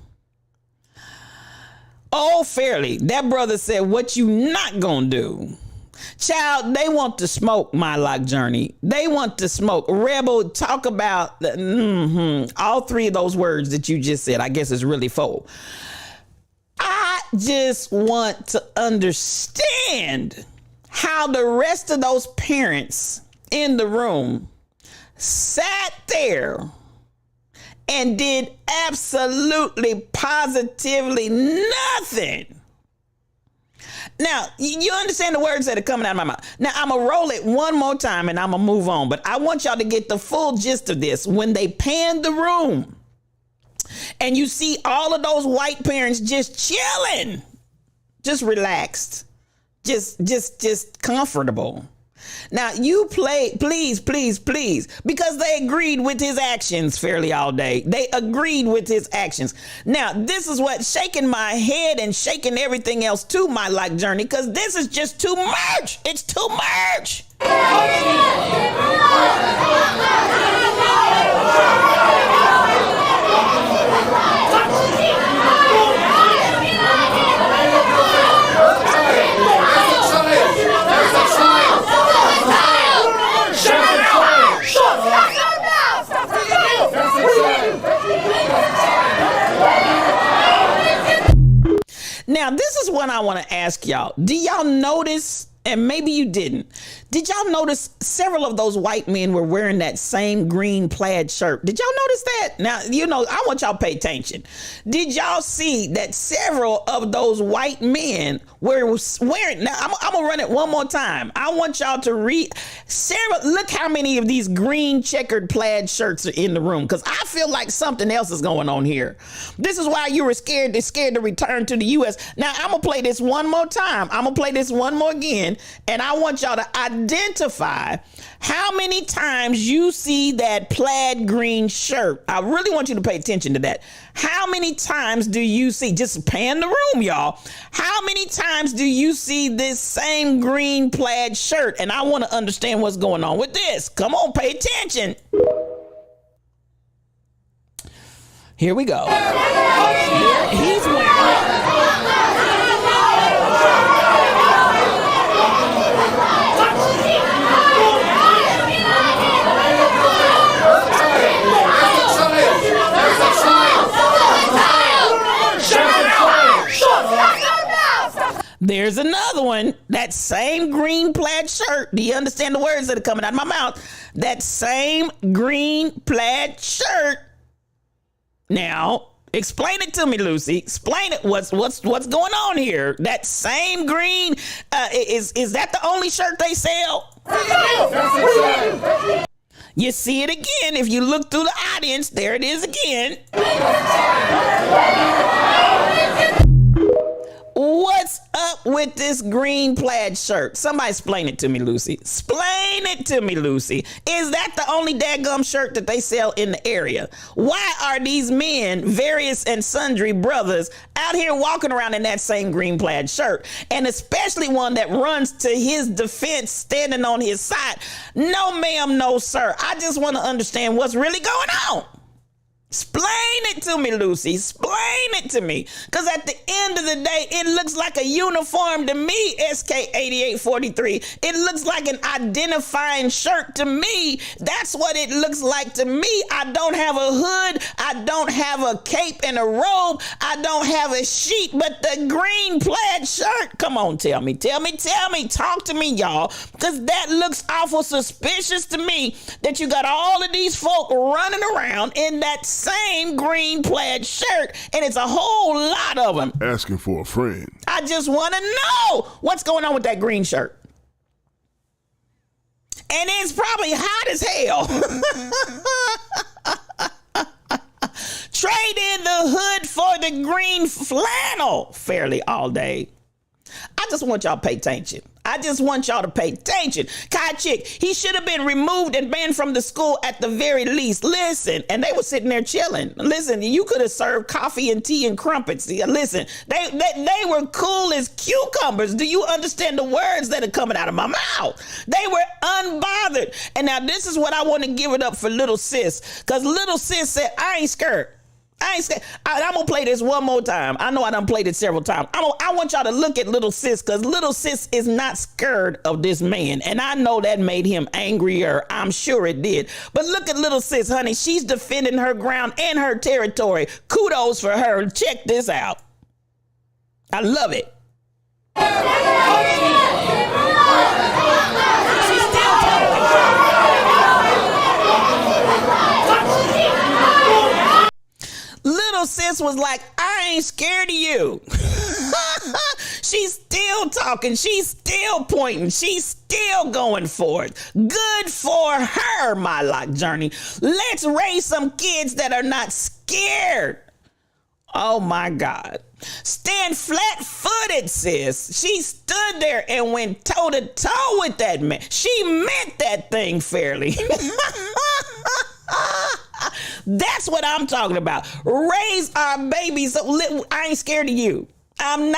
Oh, fairly, that brother said, what you not gonna do? Child, they want to smoke My Lock Journey. They want to smoke. Rebel, talk about all three of those words that you just said. I guess it's really four. I just want to understand how the rest of those parents in the room sat there and did absolutely, positively nothing. Now, you understand the words that are coming out of my mouth. Now, I'm going to roll it one more time and I'm going to move on. But I want y'all to get the full gist of this. When they pan the room and you see all of those white parents just chilling, just relaxed, just comfortable. Now, you play, please, because they agreed with his actions fairly all day. They agreed with his actions. Now, this is what shaking my head and shaking everything else to My Lock Journey, because this is just too much. It's too much. Now, this is what I want to ask y'all. Do y'all notice, and maybe you didn't, did y'all notice several of those white men were wearing that same green plaid shirt? Did y'all notice that? Now, you know, I want y'all to pay attention. Did y'all see that several of those white men were wearing, now I'm going to run it one more time. I want y'all to read, look how many of these green checkered plaid shirts are in the room, because I feel like something else is going on here. This is why you were scared to return to the U.S. Now, I'm going to play this one more time. I'm going to play this one more again, and I want y'all to identify how many times you see that plaid green shirt. I really want you to pay attention to that. How many times do you see, just pan the room, y'all. How many times do you see this same green plaid shirt? And I want to understand what's going on with this. Come on, pay attention. Here we go. He's wearing There's another one, that same green plaid shirt. Do you understand the words that are coming out of my mouth? That same green plaid shirt. Now, explain it to me, Lucy. Explain it. What's going on here? That same green, is that the only shirt they sell? You see it again. If you look through the audience, there it is again. What's up with this green plaid shirt? Somebody explain it to me, Lucy. Explain it to me, Lucy. Is that the only dadgum shirt that they sell in the area? Why are these men, various and sundry brothers, out here walking around in that same green plaid shirt? And especially one that runs to his defense, standing on his side. No, ma'am, no, sir. I just want to understand what's really going on. Explain it to me, Lucy. Explain it to me. Because at the end of the day, it looks like a uniform to me, SK8843. It looks like an identifying shirt to me. That's what it looks like to me. I don't have a hood. I don't have a cape and a robe. I don't have a sheet, but the green plaid shirt. Come on, tell me. Talk to me, y'all. Because that looks awful suspicious to me that you got all of these folk running around in that same green plaid shirt, and it's a whole lot of them. Asking for a friend. I just want to know what's going on with that green shirt. And it's probably hot as hell. Trade in the hood for the green flannel fairly all day. I just want y'all to pay attention. I just want y'all to pay attention. Kai Chick, he should have been removed and banned from the school at the very least. Listen, and they were sitting there chilling. Listen, you could have served coffee and tea and crumpets. Listen, they were cool as cucumbers. Do you understand the words that are coming out of my mouth? They were unbothered. And now this is what I want to give it up for little sis, because little sis said, I ain't scared. I'm going to play this one more time. I know I done played it several times. I want y'all to look at little sis, because little sis is not scared of this man. And I know that made him angrier. I'm sure it did. But look at little sis, honey. She's defending her ground and her territory. Kudos for her. Check this out. I love it. Little sis was like, I ain't scared of you. She's still talking. She's still pointing. She's still going for it. Good for her, my life journey. Let's raise some kids that are not scared. Oh my God. Stand flat-footed, sis. She stood there and went toe-to-toe with that man. She meant that thing fairly. That's what I'm talking about. Raise our babies. I ain't scared of you. I'm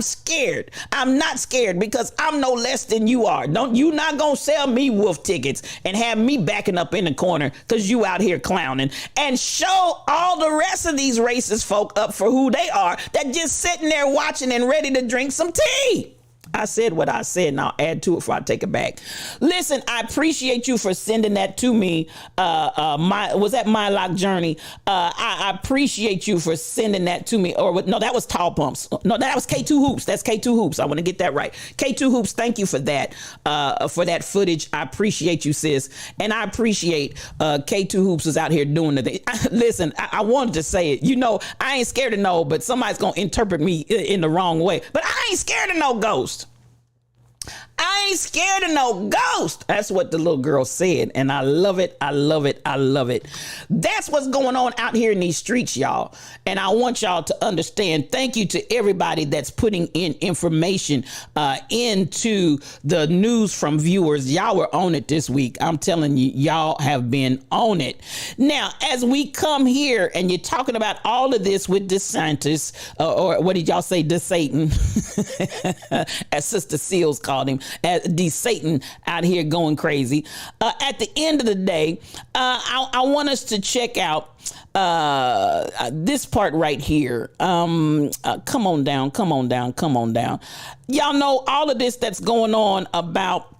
scared. I'm not scared because I'm no less than you are. You not gonna sell me wolf tickets and have me backing up in the corner because you out here clowning, and show all the rest of these racist folk up for who they are, that just sitting there watching and ready to drink some tea. I said what I said, and I'll add to it before I take it back. Listen, I appreciate you for sending that to me. Was that My Lock Journey? I appreciate you for sending that to me. Or no, that was Tall Pumps. No, that was K2 Hoops. That's K2 Hoops. I want to get that right. K2 Hoops, thank you for that footage. I appreciate you, sis. And I appreciate K2 Hoops is out here doing the thing. Listen, I wanted to say it. You know, I ain't scared of no, but somebody's going to interpret me in the wrong way. But I ain't scared of no ghost. I ain't scared of no ghost. That's what the little girl said. And I love it. I love it. I love it. That's what's going on out here in these streets, y'all. And I want y'all to understand. Thank you to everybody that's putting in information into the news from viewers. Y'all were on it this week. I'm telling you, y'all have been on it. Now, as we come here and you're talking about all of this with DeSantis, or what did y'all say, DeSatan, as Sister Seals called him, as DeSatan out here going crazy. At the end of the day, I want us to check out this part right here. Come on down. Y'all know all of this that's going on about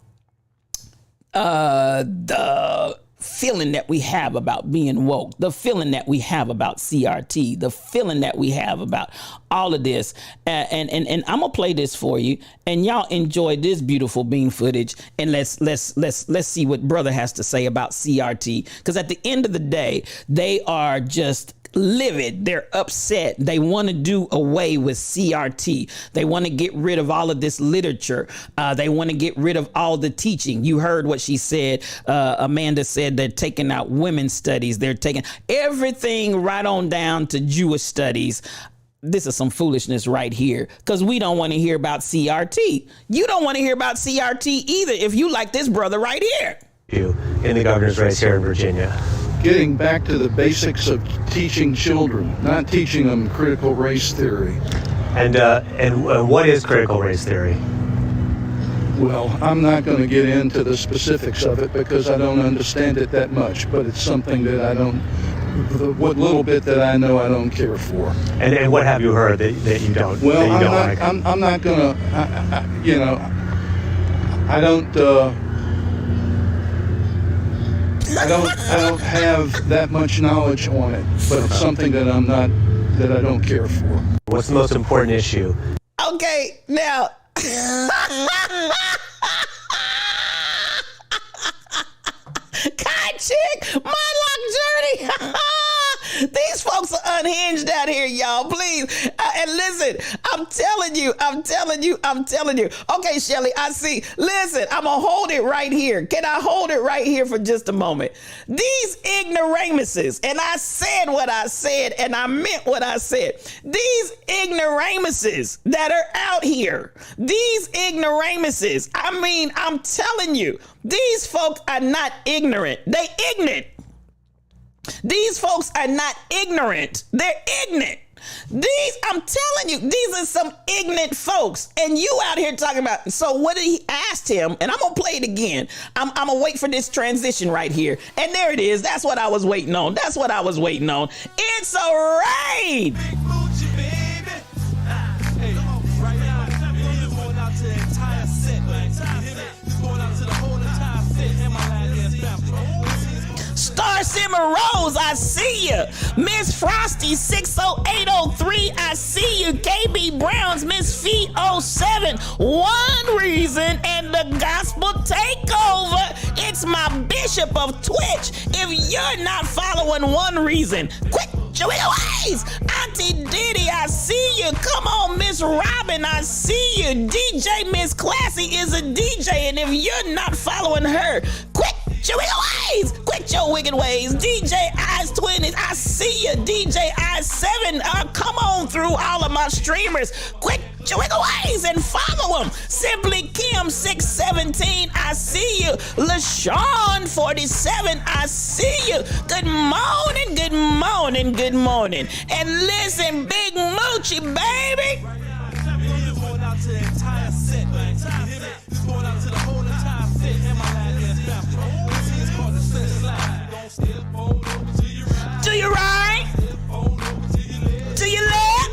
the feeling that we have about being woke, the feeling that we have about CRT, the feeling that we have about all of this. And I'm gonna play this for you, and y'all enjoy this beautiful bean footage, and let's see what brother has to say about CRT, because at the end of the day, they are just livid. They're upset. They want to do away with CRT. They want to get rid of all of this literature. They want to get rid of all the teaching. You heard what she said. Amanda said they're taking out women's studies. They're taking everything right on down to Jewish studies. This is some foolishness right here, because we don't want to hear about CRT. You don't want to hear about CRT either if you like this brother right here. You in the governor's race here in Virginia. Getting back to the basics of teaching children, not teaching them critical race theory. And what is critical race theory? Well, I'm not going to get into the specifics of it because I don't understand it that much, but it's something that I don't, what little bit that I know, I don't care for. And what have you heard that you don't? Well, that you don't like? I'm not going to, I don't have that much knowledge on it, but it's something that I don't care for. What's the most important issue? Okay, now. Kai Chick, My Lock Journey. These folks are unhinged out here, y'all. Please. And listen, I'm telling you. Okay, Shelly, I see. Listen, I'm going to hold it right here. Can I hold it right here for just a moment? These ignoramuses, and I said what I said, and I meant what I said. These ignoramuses that are out here, these ignoramuses, I mean, I'm telling you, these folks are not ignorant. They ignorant. These folks are not ignorant. They're ignorant. I'm telling you, these are some ignorant folks. And you out here talking about, so what did he ask him? And I'm going to play it again. I'm going to wait for this transition right here. And there it is. That's what I was waiting on. It's a raid. Star Simmer Rose, I see you. Miss Frosty 60803, I see you. KB Browns, Miss Feet 07. One reason and the gospel takeover. It's my Bishop of Twitch. If you're not following one reason, quick, Joey Ways. Auntie Diddy, I see you. Come on, Miss Robin, I see you. DJ Miss Classy is a DJ, and if you're not following her, quick, Joey Ways, quit your wicked ways. DJ Eyes 20, I see you. DJ Eyes 7, come on through all of my streamers. Quit your wicked ways and follow them. Simply Kim 617, I see you. LaShawn 47, I see you. Good morning, good morning, good morning. And listen, Big Moochie, baby. To your right, to your left,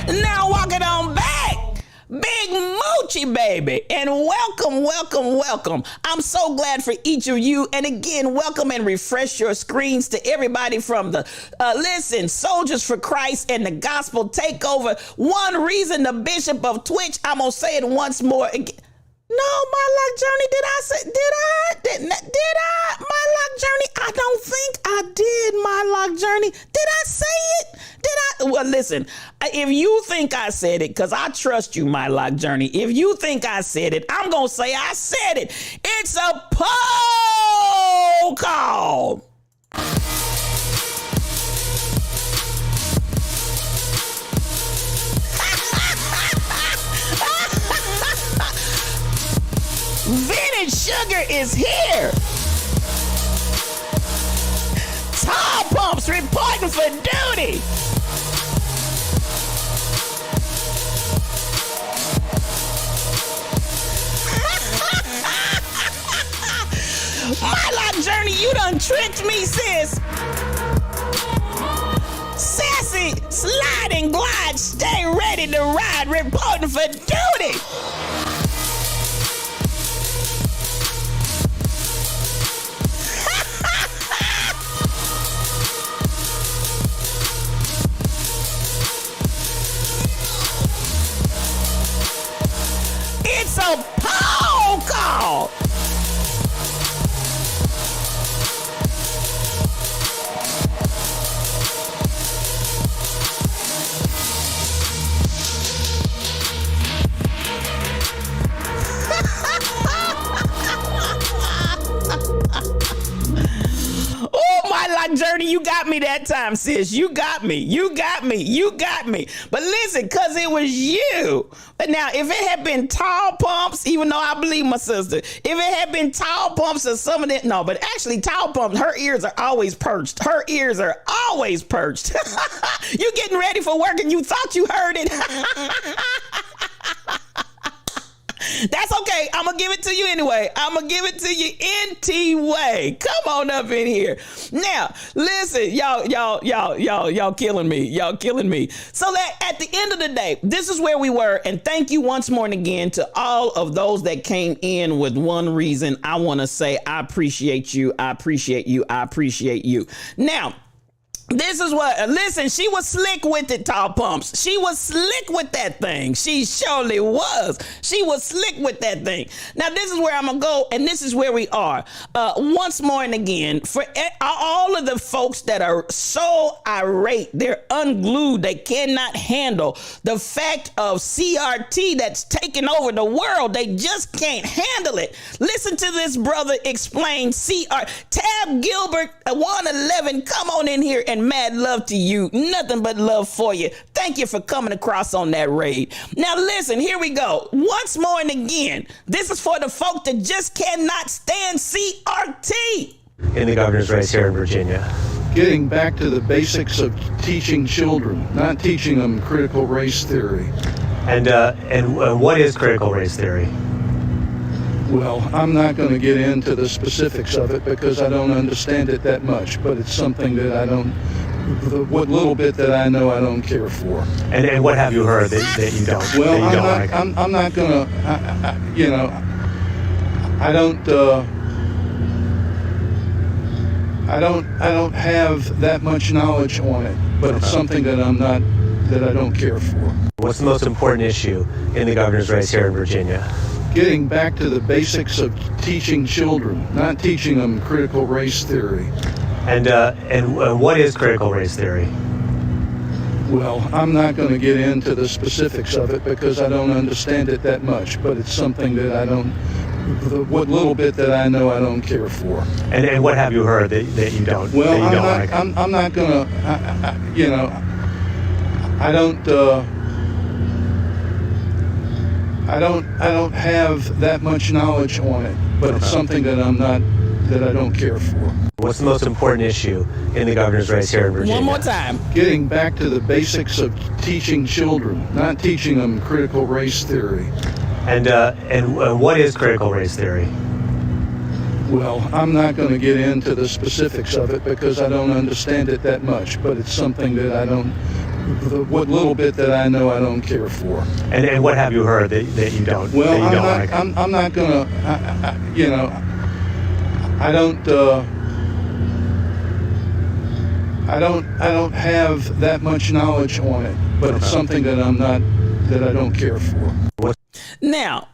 now walk it on back. Big Moochie, baby, and welcome. I'm so glad for each of you, and again, welcome and refresh your screens to everybody from the listen, Soldiers for Christ and the Gospel Takeover. One reason, the Bishop of Twitch. I'm gonna say it once more again. No, My Luck Journey, did I? My Luck Journey, I don't think I did, My Luck Journey. Did I say it? Well, listen, if you think I said it, because I trust you, My Luck Journey, if you think I said it, I'm going to say I said it. It's a poll call. Vintage Sugar is here. Tall Pumps reporting for duty. My Luck Journey, you done tricked me, sis. Sassy, slide and glide, stay ready to ride, reporting for duty. It's a poll call. Oh, My Luck Journey, you got me that time, sis. You got me. But listen, because it was you. But now, if it had been Tall Pumps, even though I believe my sister, if it had been Tall Pumps or some of that, no, but actually Tall Pumps, her ears are always perched. You getting ready for work and you thought you heard it. That's okay. I'm going to give it to you anyway. I'm going to give it to you anyway. Come on up in here. Now, listen, y'all killing me. So that at the end of the day, this is where we were. And thank you once more and again to all of those that came in with one reason. I want to say I appreciate you. Now, This is what, listen, she was slick with it, Tall Pumps. She was slick with that thing. She surely was. She was slick with that thing. Now, this is where I'm going to go, and this is where we are. Once more and again, for all of the folks that are so irate, they're unglued, they cannot handle the fact of CRT that's taking over the world. They just can't handle it. Listen to this brother explain Tab Gilbert, 111, come on in here and mad love to you. Nothing but love for you. Thank you for coming across on that raid. Now listen, here we go. Once more and again, this is for the folk that just cannot stand CRT. In the governor's race here in Virginia. Getting back to the basics of teaching children, not teaching them critical race theory. And what is critical race theory? Well, I'm not going to get into the specifics of it because I don't understand it that much, but it's something that what little bit that I know I don't care for. And what have you heard that you don't? Well, that you don't like? I'm not going to, I don't have that much knowledge on it, but it's something that I don't care for. What's the most important issue in the governor's race here in Virginia? Getting back to the basics of teaching children, not teaching them critical race theory. And what is critical race theory? Well, I'm not going to get into the specifics of it because I don't understand it that much, but it's something that what little bit that I know I don't care for. And what have you heard that you don't? Well, that you don't like? I'm not going to, I don't have that much knowledge on it, but it's something that I don't care for. What's the most important issue in the governor's race here in Virginia? One more time. Getting back to the basics of teaching children, not teaching them critical race theory. And what is critical race theory? Well, I'm not going to get into the specifics of it because I don't understand it that much, but it's something that what little bit that I know I don't care for. And what have you heard that you don't? Well, that you don't like? I'm not going to, I don't have that much knowledge on it, but it's something that I don't care for. Now,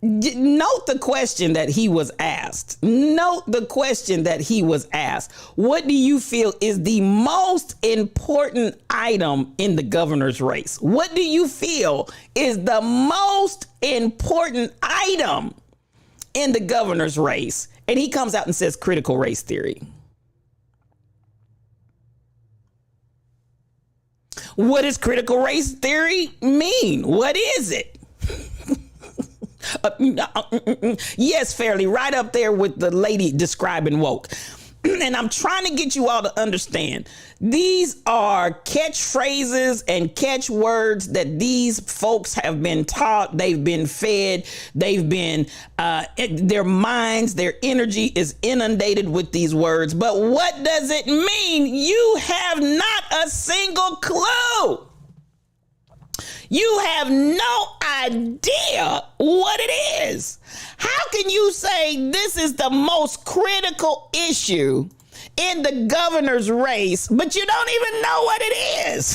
note the question that he was asked. Note the question that he was asked. What do you feel is the most important item in the governor's race? What do you feel is the most important item in the governor's race? And he comes out and says critical race theory. What does critical race theory mean? What is it? Yes, Fairly, right up there with the lady describing woke. And I'm trying to get you all to understand. These are catchphrases and catchwords that these folks have been taught. They've been fed. They've been, their minds, their energy is inundated with these words. But what does it mean? You have not a single clue. You have no idea what it is. How can you say this is the most critical issue in the governor's race, but you don't even know what it is?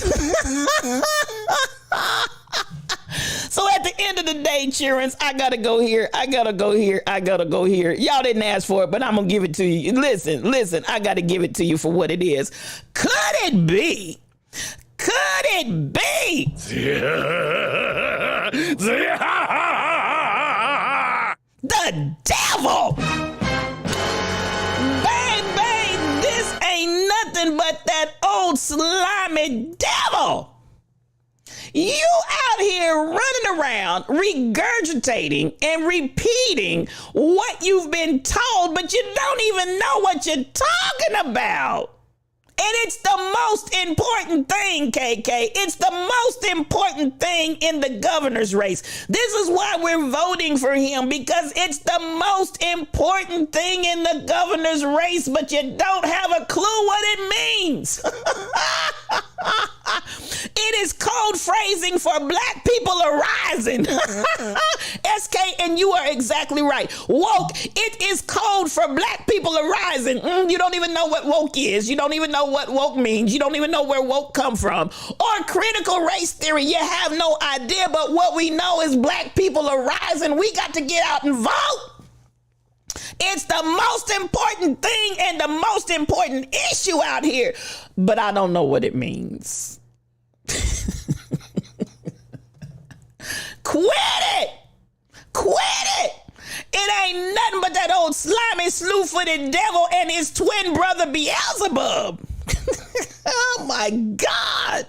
So at the end of the day, Cheerins, I gotta go here. I gotta go here. I gotta go here. Y'all didn't ask for it, but I'm gonna give it to you. Listen, I gotta give it to you for what it is. Could it be? Could it be? The devil! Baby, this ain't nothing but that old slimy devil. You out here running around regurgitating and repeating what you've been told, but you don't even know what you're talking about. And it's the most important thing, KK. It's the most important thing in the governor's race. This is why we're voting for him, because it's the most important thing in the governor's race, but you don't have a clue what it means. It is code phrase fundraising for Black people are rising. SK, and you are exactly right. Woke, it is code for Black people are rising. You don't even know what woke is. You don't even know what woke means. You don't even know where woke come from. Or critical race theory. You have no idea, but what we know is Black people are rising. We got to get out and vote. It's the most important thing and the most important issue out here. But I don't know what it means. Quit it! Quit it! It ain't nothing but that old slimy, slew-footed devil and his twin brother Beelzebub. Oh my God.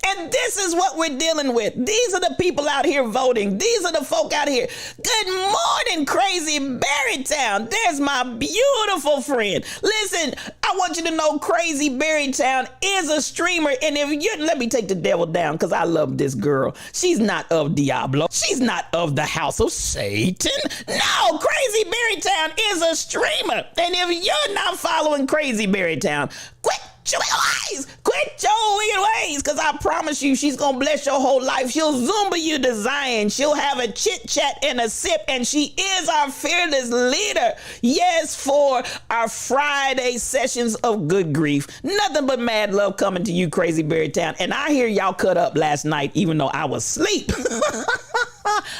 And this is what we're dealing with. These are the people out here voting. These are the folk out here. Good morning, Crazy Berrytown. There's my beautiful friend. Listen, I want you to know Crazy Berrytown is a streamer. And if you let me take the devil down, because I love this girl. She's not of Diablo. She's not of the house of Satan. No, Crazy Berrytown is a streamer. And if you're not following Crazy Berrytown, quit your ways. Quit your weird ways, because I promise you she's going to bless your whole life. She'll Zumba you to Zion. She'll have a chit chat and a sip, and she is our fearless leader. Yes, for our Friday sessions of good grief. Nothing but mad love coming to you, Crazy Berrytown. And I hear y'all cut up last night, even though I was asleep.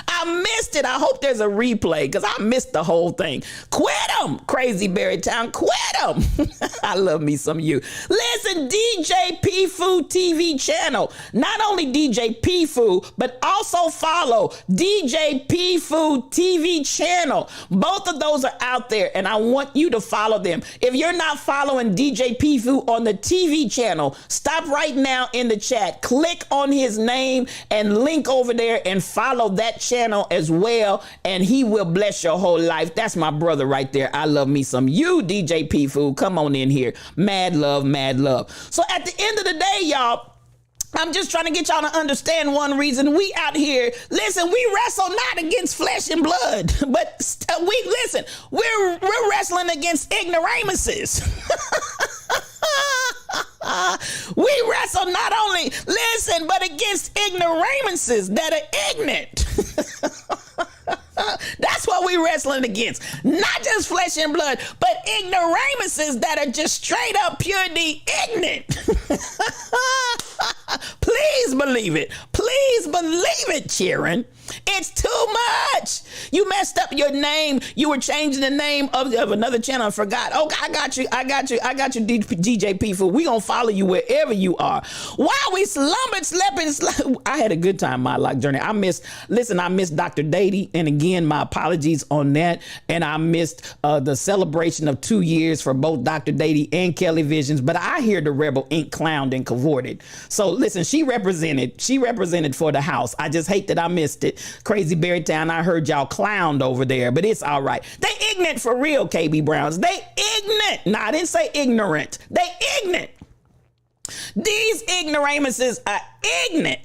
I missed it. I hope there's a replay, because I missed the whole thing. Quit them, Crazy Berrytown. Quit them. I love me some of you. Listen, DJ P-Fu TV channel. Not only DJ P-Fu, but also follow DJ P-Fu TV channel. Both of those are out there, and I want you to follow them. If you're not following DJ P-Fu on the TV channel, stop right now in the chat. Click on his name and link over there and follow that channel as well, and he will bless your whole life. That's my brother right there. I love me some you, DJ P-Fu. Come on in here. Mad love, mad love. So at the end of the day, y'all, I'm just trying to get y'all to understand one reason we out here. Listen, we wrestle not against flesh and blood, but we're wrestling against ignoramuses. We wrestle not only, listen, but against ignoramuses that are ignorant. That's what we're wrestling against. Not just flesh and blood, but ignoramuses that are just straight up purely ignorant. Please believe it. Please believe it, Sharon. It's too much. You messed up your name. You were changing the name of another channel. I forgot. Okay, I got you, DJ P-Fu. We gonna follow you wherever you are. While we slumbered, slept, and I had a good time, my life journey. I missed Dr. Dady, and again, my apologies on that. And I missed the celebration of 2 years for both Dr. Dady and Kelly Visions. But I hear the Rebel Inc. clowned and cavorted. So listen, she represented for the house. I just hate that I missed it. Crazy Berrytown, I heard y'all clowned over there, but it's all right. They ignorant for real, KB Browns. They ignorant. No, I didn't say ignorant. They ignorant. These ignoramuses are ignorant.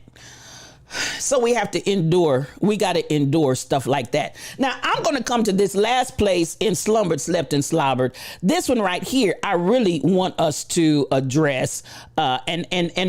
So we have to endure. We got to endure stuff like that. Now, I'm going to come to this last place in Slumbered, Slept, and Slobbered. This one right here, I really want us to address. And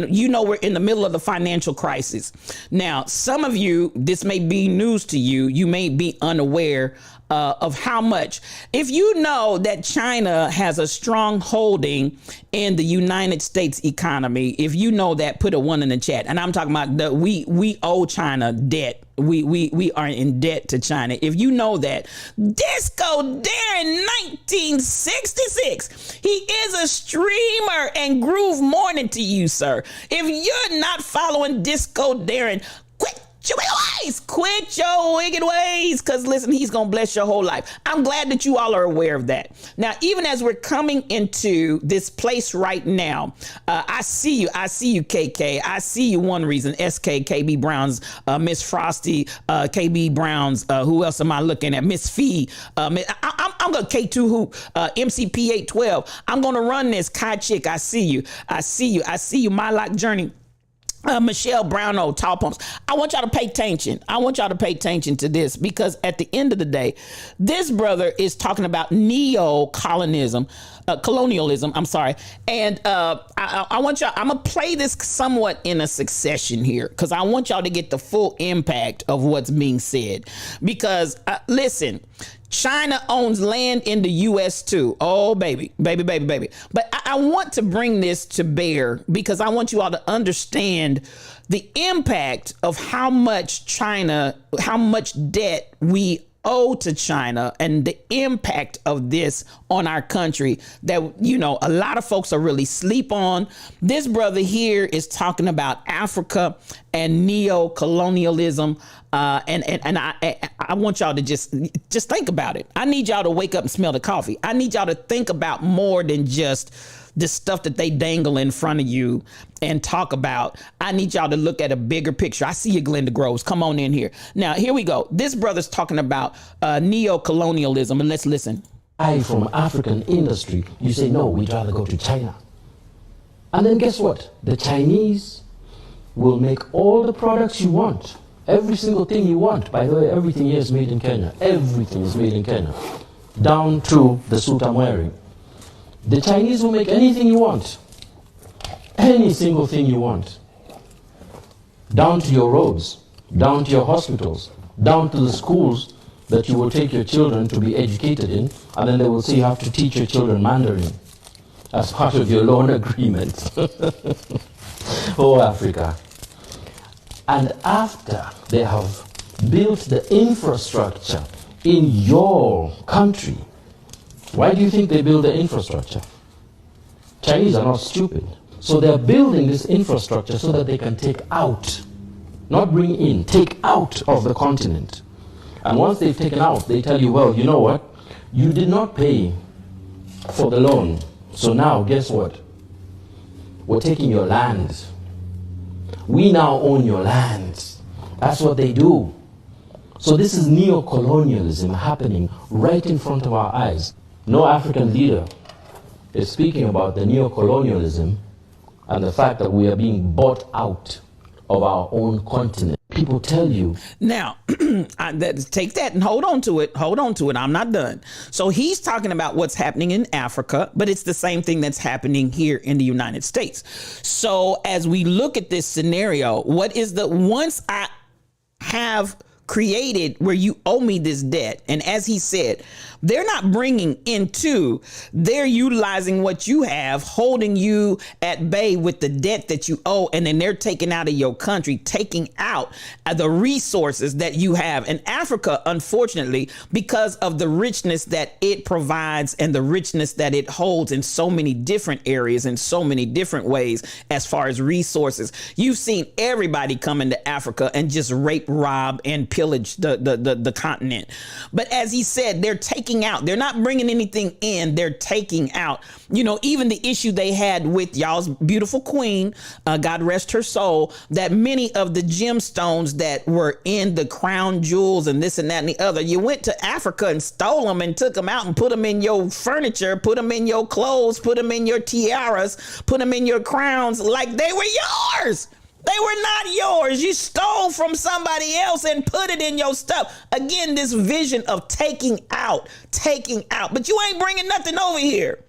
you know, we're in the middle of the financial crisis. Now, some of you, this may be news to you. You may be unaware of how much. If you know that China has a strong holding in the United States economy, if you know that, put a 1 in the chat. And I'm talking about we owe China debt. We are in debt to China. If you know that, Disco Darren 1966, he is a streamer and Groove Morning to you, sir. If you're not following Disco Darren, quit your wicked ways, because listen, he's gonna bless your whole life. I'm glad that you all are aware of that. Now, even as we're coming into this place right now, I see you, KK. I see you. One reason, SK, KB Browns, Miss Frosty, KB Browns. Who else am I looking at? Miss Fee. I'm gonna K2 Hoop, MCP 812. I'm gonna run this. Kai Chick, I see you. My Lock Journey. Michelle Brownell, Tall Pumps. I want y'all to pay attention. I want y'all to pay attention to this, because at the end of the day, this brother is talking about colonialism. I'm sorry. And I want y'all, I'm going to play this somewhat in a succession here, because I want y'all to get the full impact of what's being said. Because listen, China owns land in the U.S. too. Oh, baby. But I want to bring this to bear, because I want you all to understand the impact of how much debt we owe to China, and the impact of this on our country that, a lot of folks are really sleep on. This brother here is talking about Africa and neo-colonialism. And I want y'all to just think about it. I need y'all to wake up and smell the coffee. I need y'all to think about more than just the stuff that they dangle in front of you and talk about. I need y'all to look at a bigger picture. I see you, Glenda Groves. Come on in here. Now, here we go. This brother's talking about neo-colonialism, and let's listen. From African industry, you say, no, we'd rather go to China. And then guess what? The Chinese will make all the products you want. Every single thing you want. By the way, everything here is made in Kenya. Everything is made in Kenya. Down to the suit I'm wearing. The Chinese will make anything you want. Any single thing you want. Down to your roads, down to your hospitals, down to the schools that you will take your children to be educated in, and then they will say you have to teach your children Mandarin as part of your loan agreement. Oh, Africa. And after they have built the infrastructure in your country, why do you think they build the infrastructure? Chinese are not stupid. So they're building this infrastructure so that they can take out, not bring in, take out of the continent. And once they've taken out, they tell you, well, you know what? You did not pay for the loan. So now, guess what? We're taking your land. We now own your land. That's what they do. So this is neo-colonialism happening right in front of our eyes. No African leader is speaking about the neo-colonialism and the fact that we are being bought out of our own continent. People tell you. Now, take that and hold on to it. I'm not done. So he's talking about what's happening in Africa, but it's the same thing that's happening here in the United States. So as we look at this scenario, once I have created where you owe me this debt, and as he said, they're not bringing into, they're utilizing what you have, holding you at bay with the debt that you owe, and then they're taking out of your country, taking out the resources that you have. And Africa, unfortunately, because of the richness that it provides and the richness that it holds in so many different areas, in so many different ways, as far as resources, you've seen everybody come into Africa and just rape, rob, and pillage the continent. But as he said, they're taking out, they're not bringing anything in, they're taking out. Even the issue they had with y'all's beautiful queen, God rest her soul, that many of the gemstones that were in the crown jewels and this and that and the other, you went to Africa and stole them and took them out and put them in your furniture, put them in your clothes, put them in your tiaras, put them in your crowns like they were yours. They were not yours. You stole from somebody else and put it in your stuff. Again, this vision of taking out. But you ain't bringing nothing over here.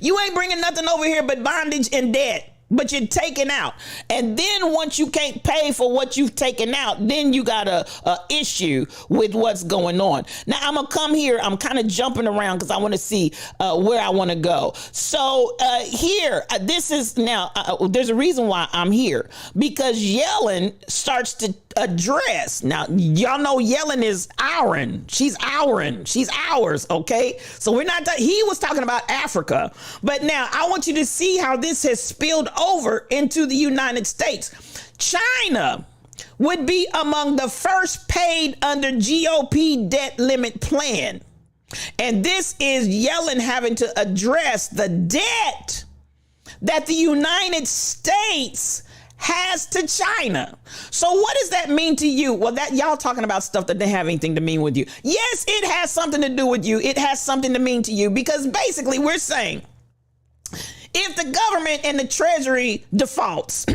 You ain't bringing nothing over here but bondage and debt. But you're taking out. And then once you can't pay for what you've taken out, then you got a issue with what's going on. Now, I'm going to come here. I'm kind of jumping around because I want to see where I want to go. So here, this is now, there's a reason why I'm here. Because Yellen starts to address. Now, y'all know Yellen is our'n. She's ours, okay? So we're not, he was talking about Africa. But now I want you to see how this has spilled over into the United States. China would be among the first paid under GOP debt limit plan. And this is Yellen having to address the debt that the United States has to China. So what does that mean to you? Well, that y'all talking about stuff that didn't have anything to mean with you. Yes, it has something to do with you. It has something to mean to you, because basically we're saying if the government and the Treasury defaults,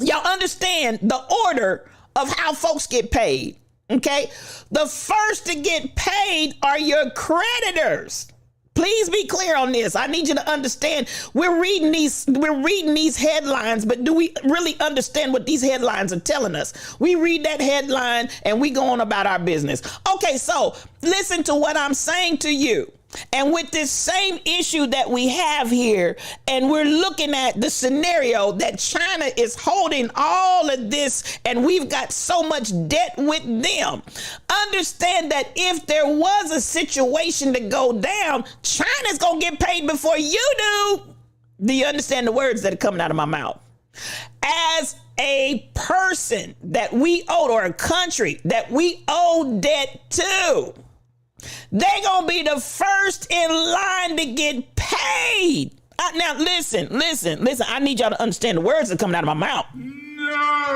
Y'all understand the order of how folks get paid. Okay. The first to get paid are your creditors. Please be clear on this. I need you to understand. We're reading these headlines, but do we really understand what these headlines are telling us? We read that headline and we go on about our business. Okay, so listen to what I'm saying to you. And with this same issue that we have here, and we're looking at the scenario that China is holding all of this, and we've got so much debt with them. Understand that if there was a situation to go down, China's going to get paid before you do. Do you understand the words that are coming out of my mouth? As a person that we owe, or a country that we owe debt to, they're going to be the first in line to get paid. Now, listen. I need y'all to understand the words that are coming out of my mouth. No.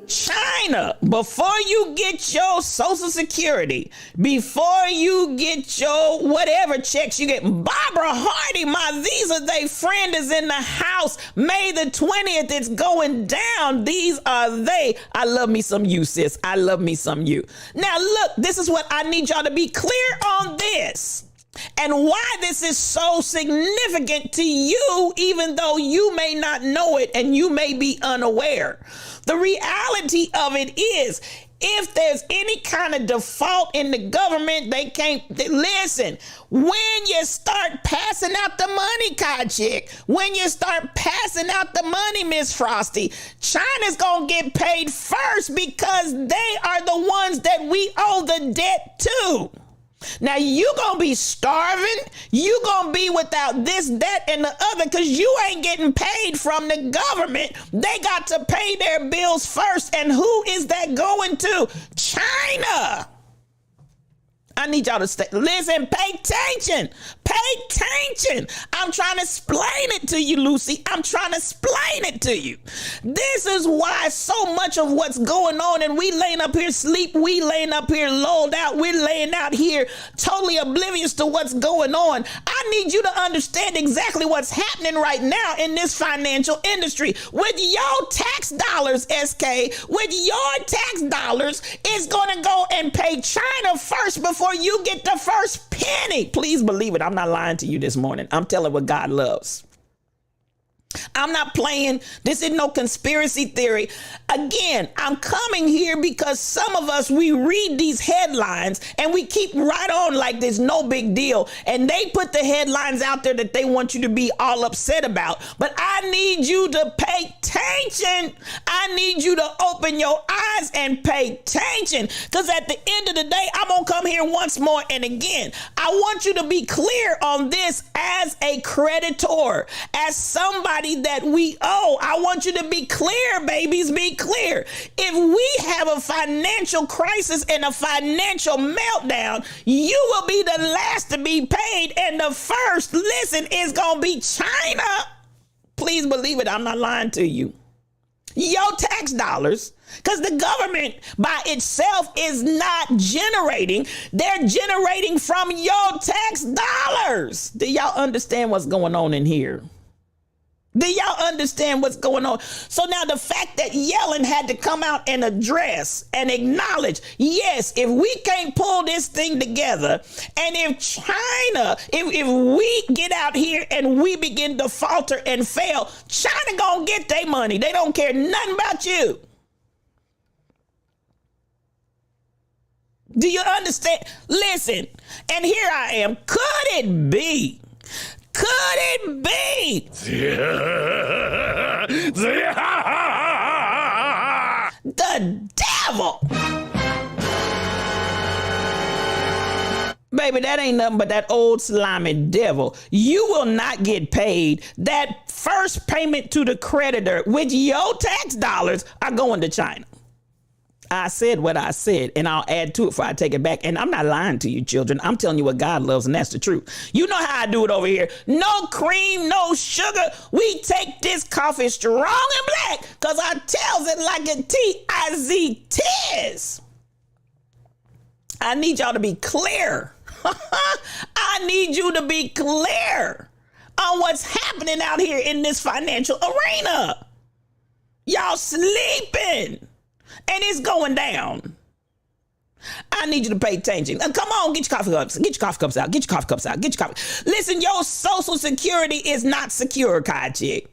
China, before you get your Social Security, before you get your whatever checks you get, Barbara Hardy, my Visa Day friend, is in the house. May the 20th, it's going down. These are they. I love me some you, sis. I love me some you. Now, look, this is what I need y'all to be clear on this. And why this is so significant to you, even though you may not know it and you may be unaware. The reality of it is, if there's any kind of default in the government, they can't listen. When you start passing out the money, Kajik, when you start passing out the money, Miss Frosty, China's gonna get paid first because they are the ones that we owe the debt to. Now, you going to be starving. You going to be without this, that, and the other because you ain't getting paid from the government. They got to pay their bills first. And who is that going to? China. I need y'all to listen, pay attention. Pay attention. I'm trying to explain it to you, Lucy. I'm trying to explain it to you. This is why so much of what's going on, and we laying up here sleep, we laying up here lulled out, we're laying out here totally oblivious to what's going on. I need you to understand exactly what's happening right now in this financial industry. With your tax dollars, SK, with your tax dollars, it's going to go and pay China first before you get the first penny. Please believe it. I'm not lying to you this morning. I'm telling what God loves. I'm not playing. This is no conspiracy theory. Again, I'm coming here because some of us, we read these headlines and we keep right on like there's no big deal. And they put the headlines out there that they want you to be all upset about. But I need you to pay attention. I need you to open your eyes and pay attention. Because at the end of the day, I'm going to come here once more and again. I want you to be clear on this as a creditor, as somebody that we owe. I want you to be clear, babies, be clear. If we have a financial crisis and a financial meltdown, you will be the last to be paid, and the first, listen, is going to be China. Please believe it. I'm not lying to you. Your tax dollars, because the government by itself is not generating. They're generating from your tax dollars. Do y'all understand what's going on in here? Do y'all understand what's going on? So now the fact that Yellen had to come out and address and acknowledge, yes, if we can't pull this thing together, and if China, if we get out here and we begin to falter and fail, China gonna get their money. They don't care nothing about you. Do you understand? Listen, and here I am. Could it be? Could it be? The devil. Baby, that ain't nothing but that old slimy devil. You will not get paid. That first payment to the creditor with your tax dollars are going to China. I said what I said, and I'll add to it before I take it back. And I'm not lying to you, children. I'm telling you what God loves, and that's the truth. You know how I do it over here. No cream, no sugar. We take this coffee strong and black because I tells it like a T-I-Z-Tis. I need y'all to be clear. I need you to be clear on what's happening out here in this financial arena. Y'all sleeping, and it's going down. I need you to pay attention. Come on, get your coffee cups. Get your coffee cups out. Get your coffee cups out. Get your coffee. Listen, your Social Security is not secure, Kai Chick.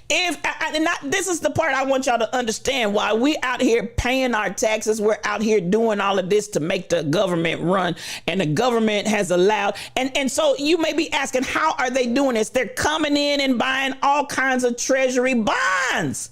This is the part I want y'all to understand why we out here paying our taxes. We're out here doing all of this to make the government run, and the government has allowed. And so you may be asking, how are they doing this? They're coming in and buying all kinds of treasury bonds.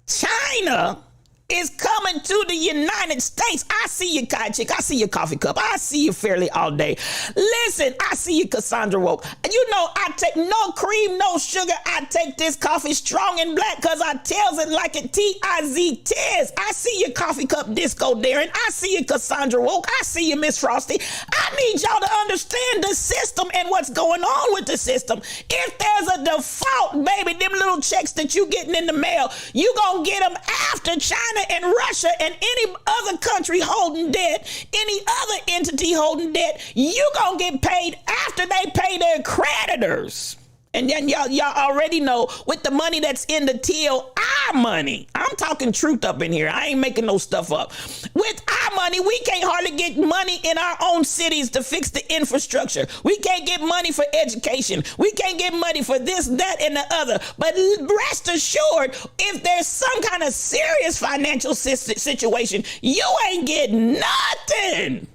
China is coming to the United States. I see you, Kai Chick. I see your coffee cup. I see you fairly all day. Listen, I see you, Cassandra Woke. You know, I take no cream, no sugar. I take this coffee strong and black because I tells it like it T-I-Z-Tiz. I see your coffee cup, Disco Darren. I see you, Cassandra Woke. I see you, Miss Frosty. I need y'all to understand the system and what's going on with the system. If there's a default, baby, them little checks that you getting in the mail, you gonna get them after China and Russia and any other country holding debt, any other entity holding debt. You gonna get paid after they pay their creditors. And then y'all already know with the money that's in the TLI money. I'm talking truth up in here. I ain't making no stuff up. With our money, we can't hardly get money in our own cities to fix the infrastructure. We can't get money for education. We can't get money for this, that, and the other. But rest assured, if there's some kind of serious financial situation, you ain't getting nothing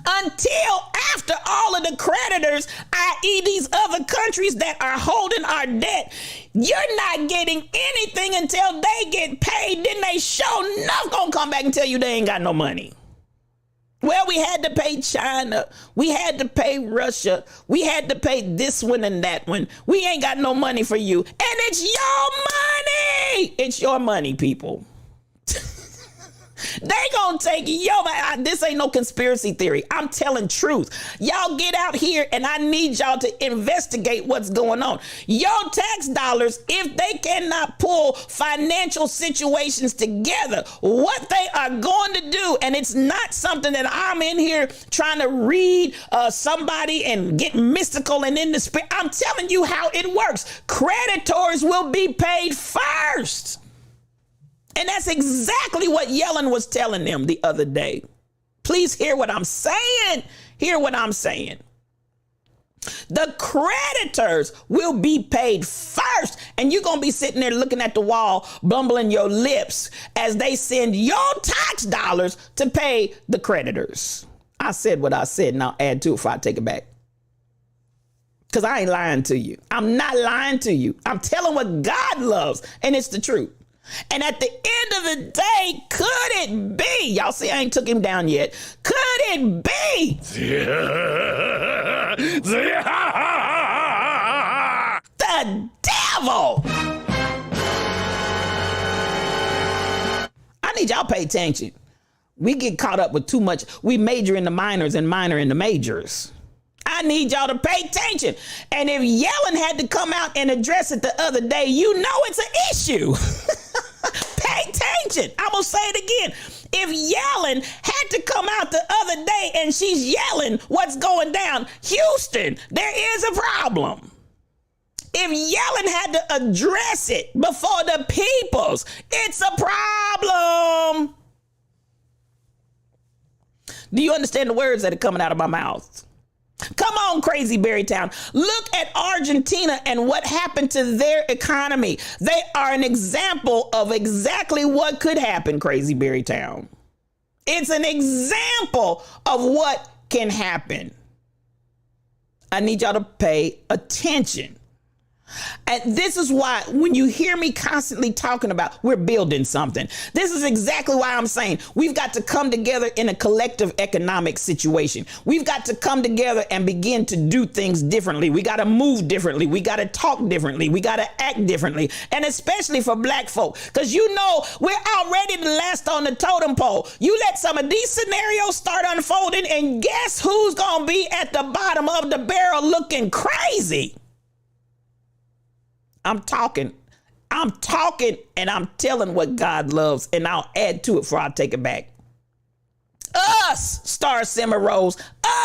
until after all of the creditors, i.e. these other countries that are holding our debt. You're not getting anything until they get paid. Then they sure enough gonna come back and tell you they ain't got no money. Well, we had to pay China. We had to pay Russia. We had to pay this one and that one. We ain't got no money for you. And it's your money. It's your money, people. They gonna take this ain't no conspiracy theory. I'm telling truth. Y'all get out here and I need y'all to investigate what's going on. Your tax dollars, if they cannot pull financial situations together, what they are going to do, and it's not something that I'm in here trying to read somebody and get mystical and in the spirit. I'm telling you how it works. Creditors will be paid first. And that's exactly what Yellen was telling them the other day. Please hear what I'm saying. Hear what I'm saying. The creditors will be paid first. And you're going to be sitting there looking at the wall, bumbling your lips as they send your tax dollars to pay the creditors. I said what I said, and I'll add to it before I take it back. Because I ain't lying to you. I'm not lying to you. I'm telling what God loves, and it's the truth. And at the end of the day, could it be? Y'all see, I ain't took him down yet. Could it be? The devil. I need y'all to pay attention. We get caught up with too much. We major in the minors and minor in the majors. I need y'all to pay attention. And if Yellen had to come out and address it the other day, you know it's an issue. Pay attention. I'm going to say it again. If Yellen had to come out the other day and she's yelling what's going down, Houston, there is a problem. If Yellen had to address it before the peoples, it's a problem. Do you understand the words that are coming out of my mouth? Come on, Crazy Berrytown. Look at Argentina and what happened to their economy. They are an example of exactly what could happen, Crazy Berrytown. It's an example of what can happen. I need y'all to pay attention. And this is why when you hear me constantly talking about we're building something, this is exactly why I'm saying we've got to come together in a collective economic situation. We've got to come together and begin to do things differently. We got to move differently. We got to talk differently. We got to act differently. And especially for black folk, because you know we're already the last on the totem pole. You let some of these scenarios start unfolding and guess who's going to be at the bottom of the barrel looking crazy? I'm talking, and I'm telling what God loves, and I'll add to it before I take it back. Star Simmer Rose,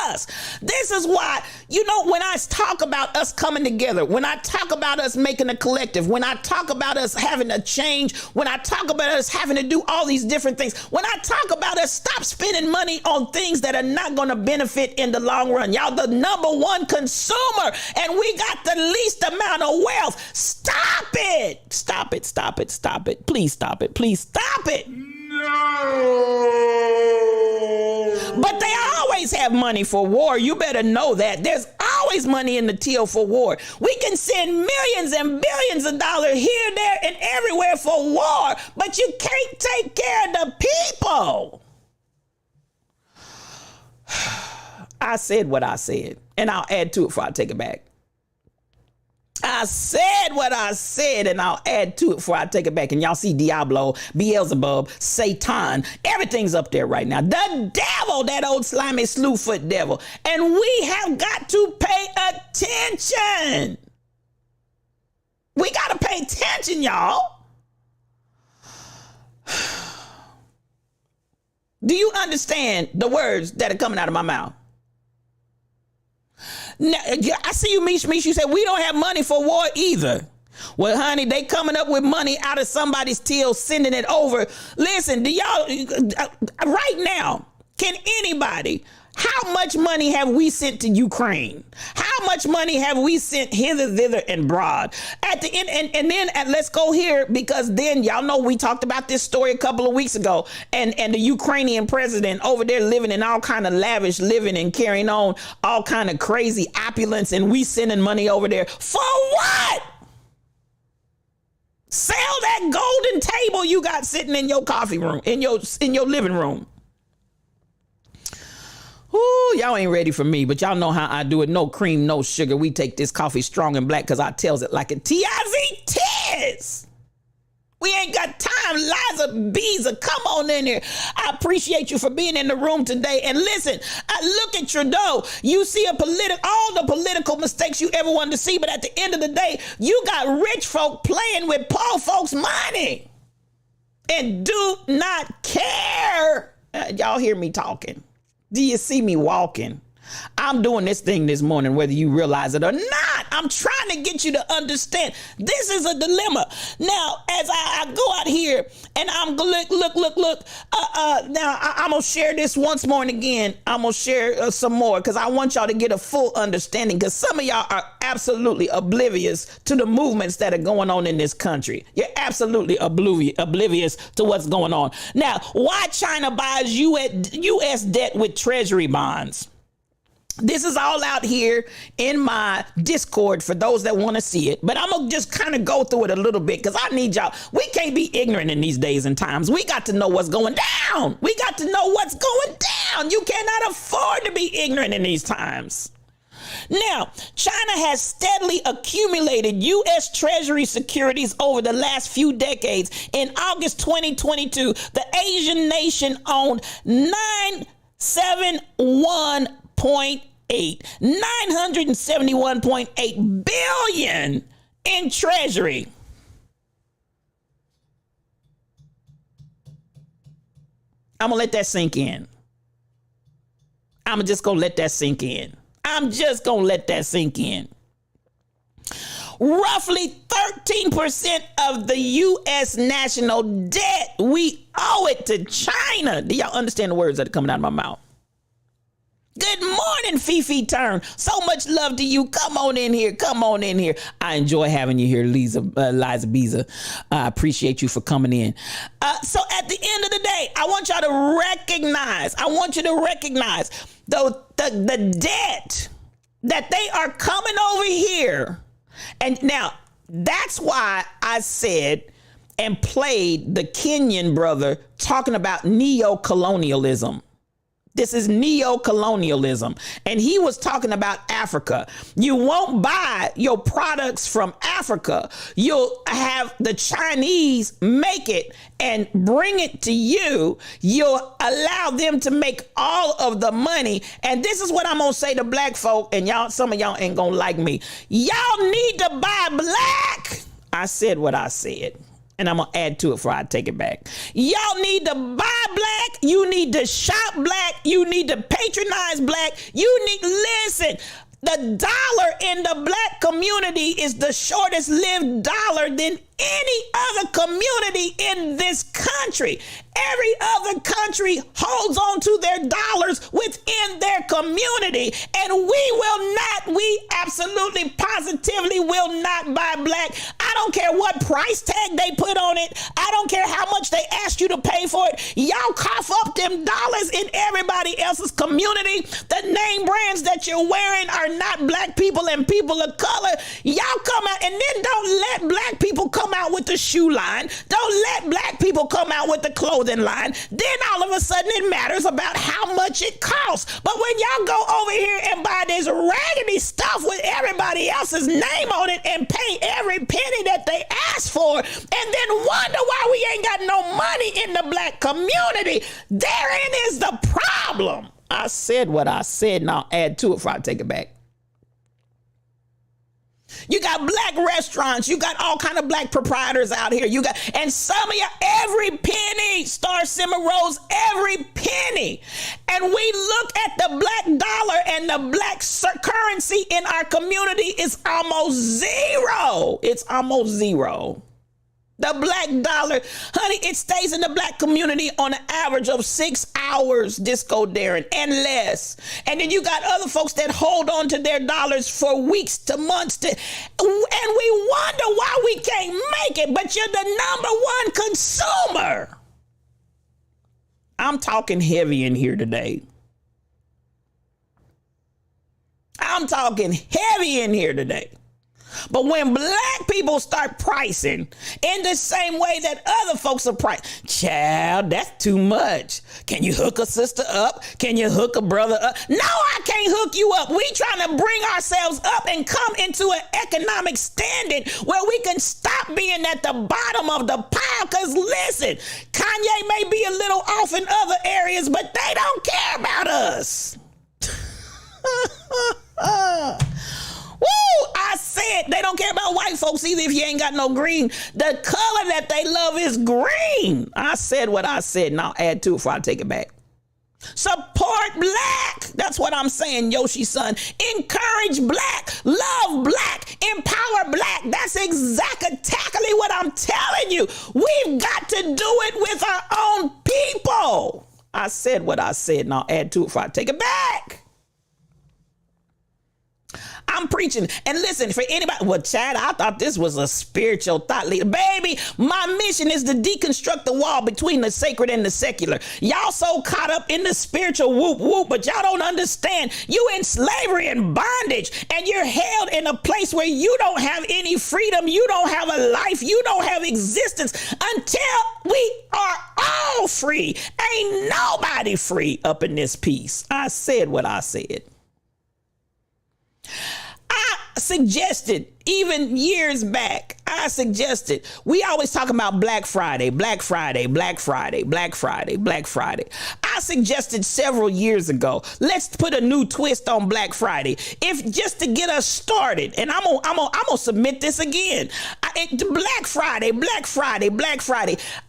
us. This is why, when I talk about us coming together, when I talk about us making a collective, when I talk about us having a change, when I talk about us having to do all these different things, when I talk about us stop spending money on things that are not going to benefit in the long run. Y'all, the number one consumer, and we got the least amount of wealth. Stop it. Stop it. Stop it. Stop it. Please stop it. Please stop it. But they always have money for war. You better know that. There's always money in the till for war. We can send millions and billions of dollars here, there, and everywhere for war, but you can't take care of the people. I said what I said, and I'll add to it before I take it back. I said what I said, and I'll add to it before I take it back. And y'all see Diablo, Beelzebub, Satan, everything's up there right now. The devil, that old slimy slewfoot devil. And we have got to pay attention. We got to pay attention, y'all. Do you understand the words that are coming out of my mouth? Now, I see you, Mish. You said we don't have money for war either. Well, honey, they coming up with money out of somebody's till, sending it over. Listen, do y'all, right now, can anybody, how much money have we sent to Ukraine? How much money have we sent hither, thither, and broad? At the end, and then let's go here, because then y'all know we talked about this story a couple of weeks ago, and the Ukrainian president over there living in all kind of lavish living and carrying on all kind of crazy opulence, and we sending money over there for what? Sell that golden table you got sitting in your coffee room, in your living room. Ooh, y'all ain't ready for me, but y'all know how I do it. No cream, no sugar. We take this coffee strong and black because I tells it like a T-I-Z-Tis. We ain't got time. Liza Beezer, come on in here. I appreciate you for being in the room today. And listen, I look at Trudeau. You see all the political mistakes you ever wanted to see, but at the end of the day, you got rich folk playing with poor folks' money and do not care. Y'all hear me talking? Do you see me walking? I'm doing this thing this morning, whether you realize it or not. I'm trying to get you to understand this is a dilemma. Now, as I go out here and I'm look. Now I'm gonna share this once more and again. I'm gonna share some more because I want y'all to get a full understanding. Because some of y'all are absolutely oblivious to the movements that are going on in this country. You're absolutely oblivious to what's going on. Now, why China buys U.S. debt with treasury bonds? This is all out here in my Discord for those that want to see it. But I'm going to just kind of go through it a little bit because I need y'all. We can't be ignorant in these days and times. We got to know what's going down. We got to know what's going down. You cannot afford to be ignorant in these times. Now, China has steadily accumulated U.S. Treasury securities over the last few decades. In August 2022, the Asian nation owned 971.8 billion in treasury. I'm gonna let that sink in. I'm just gonna let that sink in. Roughly 13% of the U.S. national debt, we owe it to China. Do y'all understand the words that are coming out of my mouth? Good morning, Fifi Turn. So much love to you. Come on in here. I enjoy having you here, Liza Beezer. I appreciate you for coming in. So at the end of the day, I want y'all to recognize, the debt that they are coming over here. And now that's why I said and played the Kenyan brother talking about neo-colonialism. This is neo-colonialism. And he was talking about Africa. You won't buy your products from Africa. You'll have the Chinese make it and bring it to you. You'll allow them to make all of the money. And this is what I'm going to say to black folk. And y'all, some of y'all ain't going to like me. Y'all need to buy black. I said what I said. And I'm going to add to it before I take it back. Y'all need to buy black. You need to shop black. You need to patronize black. Listen, the dollar in the black community is the shortest lived dollar than any other community in this country. Every other country holds on to their dollars within their community, and we absolutely positively will not buy black. I don't care what price tag they put on it. I don't care how much they ask you to pay for it. Y'all cough up them dollars in everybody else's community. The name brands that you're wearing are not black people and people of color. Y'all come out, and then don't let black people come out with the shoe line. Don't let black people come out with the clothing line. Then all of a sudden it matters about how much it costs. But when y'all go over here and buy this raggedy stuff with everybody else's name on it and pay every penny that they ask for, and then wonder why we ain't got no money in the black community, therein is the problem. I said what I said, and I'll add to it before I take it back. You got black restaurants. You got all kind of black proprietors out here. And some of you, every penny, Star Simmer Rose, every penny. And we look at the black dollar, and the black currency in our community is almost zero. It's almost zero. The black dollar, honey, it stays in the black community on an average of 6 hours, Disco Darren, and less. And then you got other folks that hold on to their dollars for weeks to months. And we wonder why we can't make it, but you're the number one consumer. I'm talking heavy in here today. I'm talking heavy in here today. But when black people start pricing in the same way that other folks are pricing, child, that's too much. Can you hook a sister up? Can you hook a brother up? No, I can't hook you up. We trying to bring ourselves up and come into an economic standing where we can stop being at the bottom of the pile. Because listen, Kanye may be a little off in other areas, but they don't care about us. Woo! I said they don't care about white folks either if you ain't got no green. The color that they love is green. I said what I said, and I'll add to it before I take it back. Support black. That's what I'm saying, Yoshi son. Encourage black. Love black. Empower black. That's exactly what I'm telling you. We've got to do it with our own people. I said what I said, and I'll add to it before I take it back. I'm preaching. And listen, for anybody, well, Chad, I thought this was a spiritual thought leader. Baby, my mission is to deconstruct the wall between the sacred and the secular. Y'all so caught up in the spiritual whoop whoop, but y'all don't understand. You in slavery and bondage, and you're held in a place where you don't have any freedom. You don't have a life. You don't have existence until we are all free. Ain't nobody free up in this piece. I said what I said. I suggested, even years back, we always talk about Black Friday. I suggested several years ago, let's put a new twist on Black Friday. If just to get us started, and I'm gonna submit this again. Black Friday.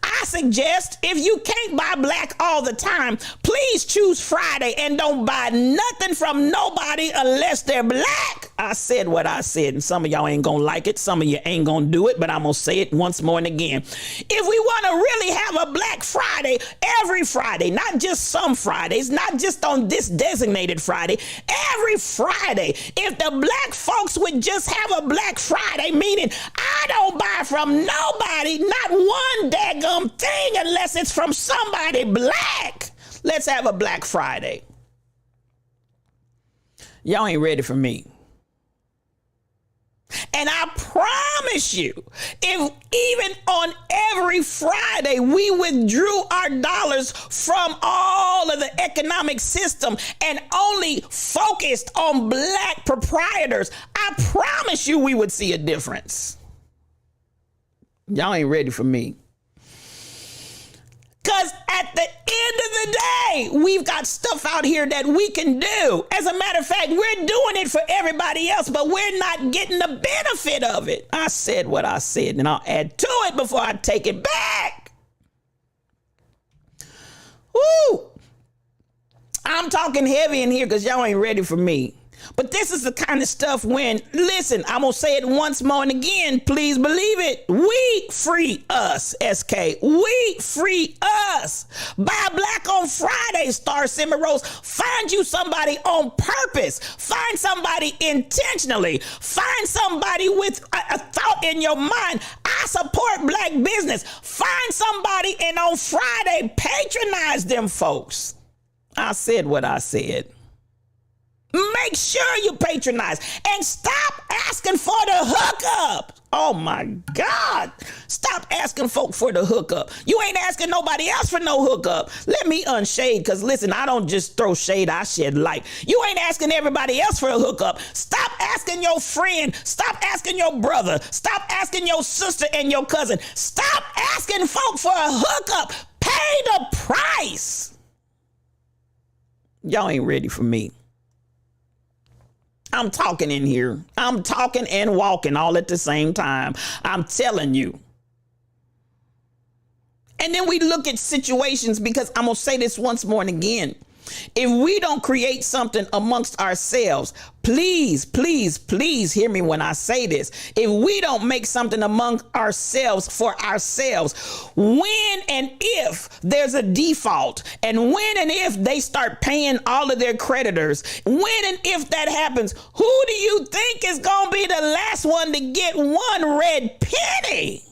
I suggest if you can't buy black all the time, please choose Friday and don't buy nothing from nobody unless they're black. I said what I said, and some of y'all ain't gonna like it. Some of you ain't gonna do it, but I'm gonna say it once more and again. If we want to really have a Black Friday, every Friday, not just some Fridays, not just on this designated Friday, every Friday, if the black folks would just have a Black Friday, meaning I don't buy from nobody, not one daggum thing unless it's from somebody black. Let's have a Black Friday. Y'all ain't ready for me. And I promise you, if even on every Friday we withdrew our dollars from all of the economic system and only focused on black proprietors, I promise you we would see a difference. Y'all ain't ready for me. Because at the end of the day, we've got stuff out here that we can do. As a matter of fact, we're doing it for everybody else, but we're not getting the benefit of it. I said what I said, and I'll add to it before I take it back. Woo! I'm talking heavy in here because y'all ain't ready for me. But this is the kind of stuff when, listen, I'm going to say it once more and again, please believe it. We free us, SK. We free us. Buy Black on Friday, Star Simmer Rose. Find you somebody on purpose. Find somebody intentionally. Find somebody with a thought in your mind. I support Black business. Find somebody and on Friday, patronize them folks. I said what I said. Make sure you patronize and stop asking for the hookup. Oh my God. Stop asking folk for the hookup. You ain't asking nobody else for no hookup. Let me unshade, because listen, I don't just throw shade, I shed light. You ain't asking everybody else for a hookup. Stop asking your friend. Stop asking your brother. Stop asking your sister and your cousin. Stop asking folk for a hookup. Pay the price. Y'all ain't ready for me. I'm talking in here. I'm talking and walking all at the same time. I'm telling you. And then we look at situations, because I'm going to say this once more and again. If we don't create something amongst ourselves, please, please, please hear me when I say this. If we don't make something among ourselves for ourselves, when and if there's a default, and when and if they start paying all of their creditors, when and if that happens, who do you think is going to be the last one to get one red penny?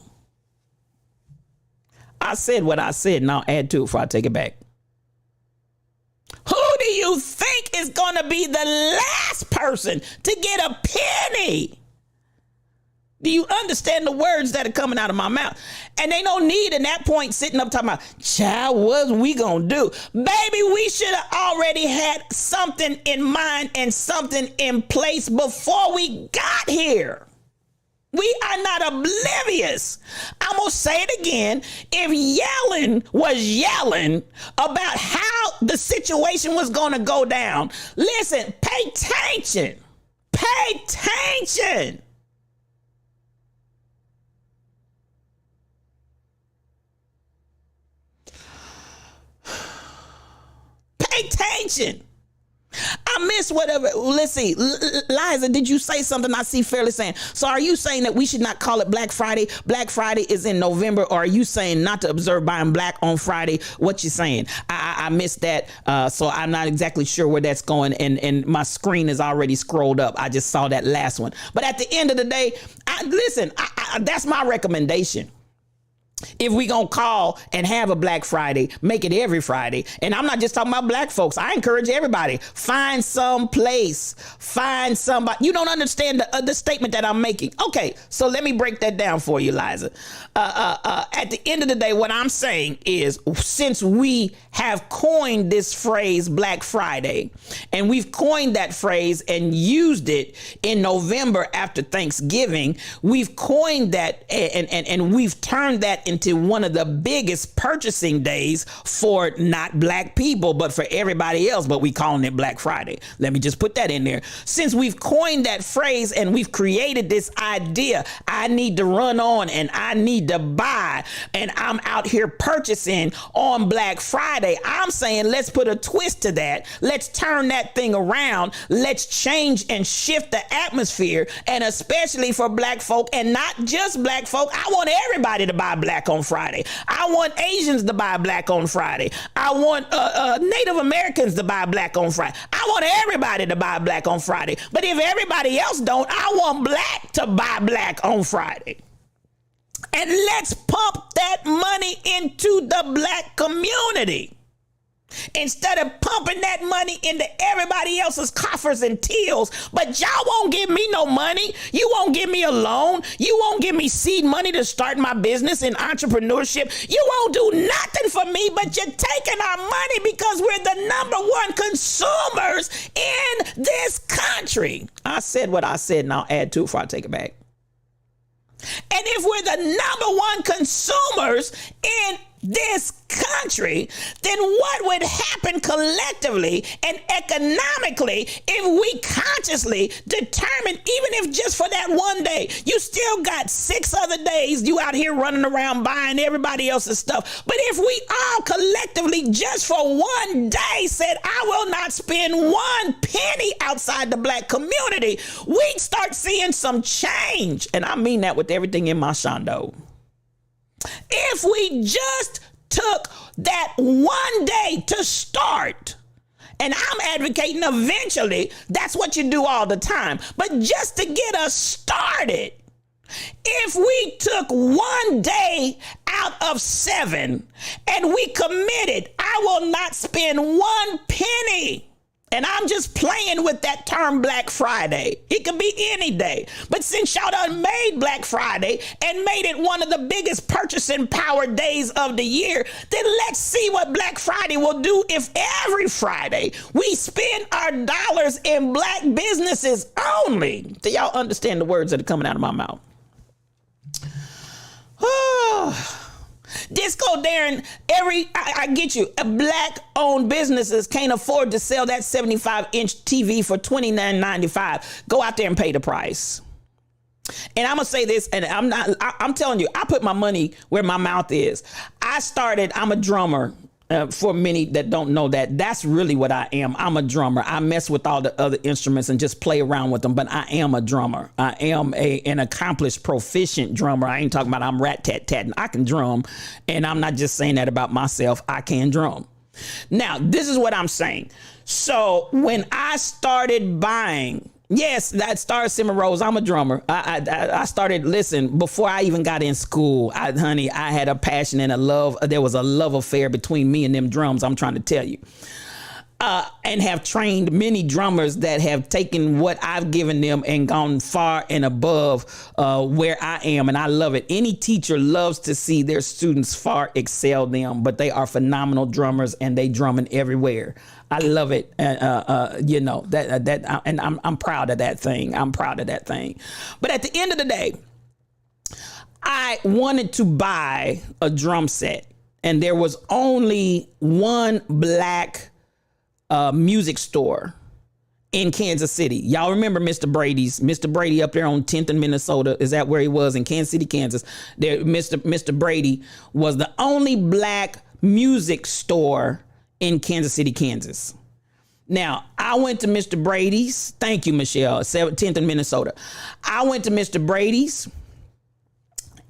I said what I said, and I'll add to it before I take it back. Who do you think is going to be the last person to get a penny? Do you understand the words that are coming out of my mouth? And they don't need in that point sitting up talking about, child, what we going to do? Baby, we should have already had something in mind and something in place before we got here. We are not oblivious. I'm going to say it again. If Yellen was yelling about how the situation was going to go down, listen, pay attention. Pay attention. Pay attention. I miss whatever. Let's see. Liza, did you say something? I see Fairly saying. So are you saying that we should not call it Black Friday? Black Friday is in November. Or are you saying not to observe buying black on Friday? What you saying? I missed that. So I'm not exactly sure where that's going. And my screen is already scrolled up. I just saw that last one. But at the end of the day, listen, that's my recommendation. If we gonna call and have a Black Friday, make it every Friday. And I'm not just talking about black folks. I encourage everybody, find some place, find somebody. You don't understand the statement that I'm making. Okay, so let me break that down for you, Liza. At the end of the day, what I'm saying is, since we have coined this phrase Black Friday, and we've coined that phrase and used it in November after Thanksgiving, we've coined that and we've turned that into one of the biggest purchasing days for not black people, but for everybody else, but we calling it Black Friday. Let me just put that in there. Since we've coined that phrase and we've created this idea, I need to run on and I need to buy, and I'm out here purchasing on Black Friday. I'm saying let's put a twist to that. Let's turn that thing around. Let's change and shift the atmosphere, and especially for black folk, and not just black folk. I want everybody to buy black on Friday. I want Asians to buy black on Friday. I want Native Americans to buy black on Friday. I want everybody to buy black on Friday. But if everybody else don't, I want black to buy black on Friday. And let's pump that money into the black community. Instead of pumping that money into everybody else's coffers and tills. But y'all won't give me no money. You won't give me a loan. You won't give me seed money to start my business in entrepreneurship. You won't do nothing for me, but you're taking our money because we're the number one consumers in this country. I said what I said, and I'll add to it before I take it back. And if we're the number one consumers in this country, then what would happen collectively and economically if we consciously determine, even if just for that one day, you still got 6 other days you out here running around buying everybody else's stuff. But if we all collectively just for one day said, I will not spend 1 penny outside the black community, we'd start seeing some change. And I mean that with everything in my shondo. If we just took that one day to start, and I'm advocating eventually, that's what you do all the time, but just to get us started, if we took one day out of 7 and we committed, I will not spend 1 penny. And I'm just playing with that term Black Friday. It could be any day. But since y'all done made Black Friday and made it one of the biggest purchasing power days of the year, then let's see what Black Friday will do if every Friday we spend our dollars in black businesses only. Do y'all understand the words that are coming out of my mouth? Disco Darren, I get you. Black-owned businesses can't afford to sell that 75-inch TV for $29.95. Go out there and pay the price. And I'm gonna say this, and I'm telling you, I put my money where my mouth is. I'm a drummer. For many that don't know that's really what I am. I'm a drummer. I mess with all the other instruments and just play around with them, but I am a drummer. I am an accomplished, proficient drummer. I ain't talking about I'm rat-tat-tatting. I can drum, and I'm not just saying that about myself. I can drum. Now, this is what I'm saying. So when I started buying, yes, that Star Simmer Rose, I'm a drummer. I started, listen, before I even got in school, I had a passion and a love. There was a love affair between me and them drums, I'm trying to tell you. And have trained many drummers that have taken what I've given them and gone far and above where I am. And I love it. Any teacher loves to see their students far excel them, but they are phenomenal drummers and they drumming everywhere. I love it. You know, and I'm proud of that thing. I'm proud of that thing. But at the end of the day, I wanted to buy a drum set, and there was only one black music store in Kansas City. Y'all remember Mr. Brady up there on 10th and Minnesota? Is that where he was? In Kansas City, Kansas. There, Mr. Brady was the only black music store in Kansas City, Kansas. Now, I went to Mr. Brady's. Thank you, Michelle. 10th and Minnesota. I went to Mr. Brady's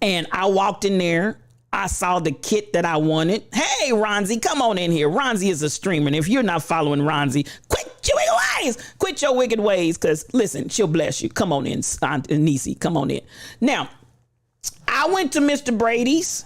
and I walked in there. I saw the kit that I wanted. Hey, Ronzi, come on in here. Ronzi is a streamer. And if you're not following Ronzi, quit your wicked ways. Quit your wicked ways, because, listen, she'll bless you. Come on in, Aunt Nisi. Come on in. Now, I went to Mr. Brady's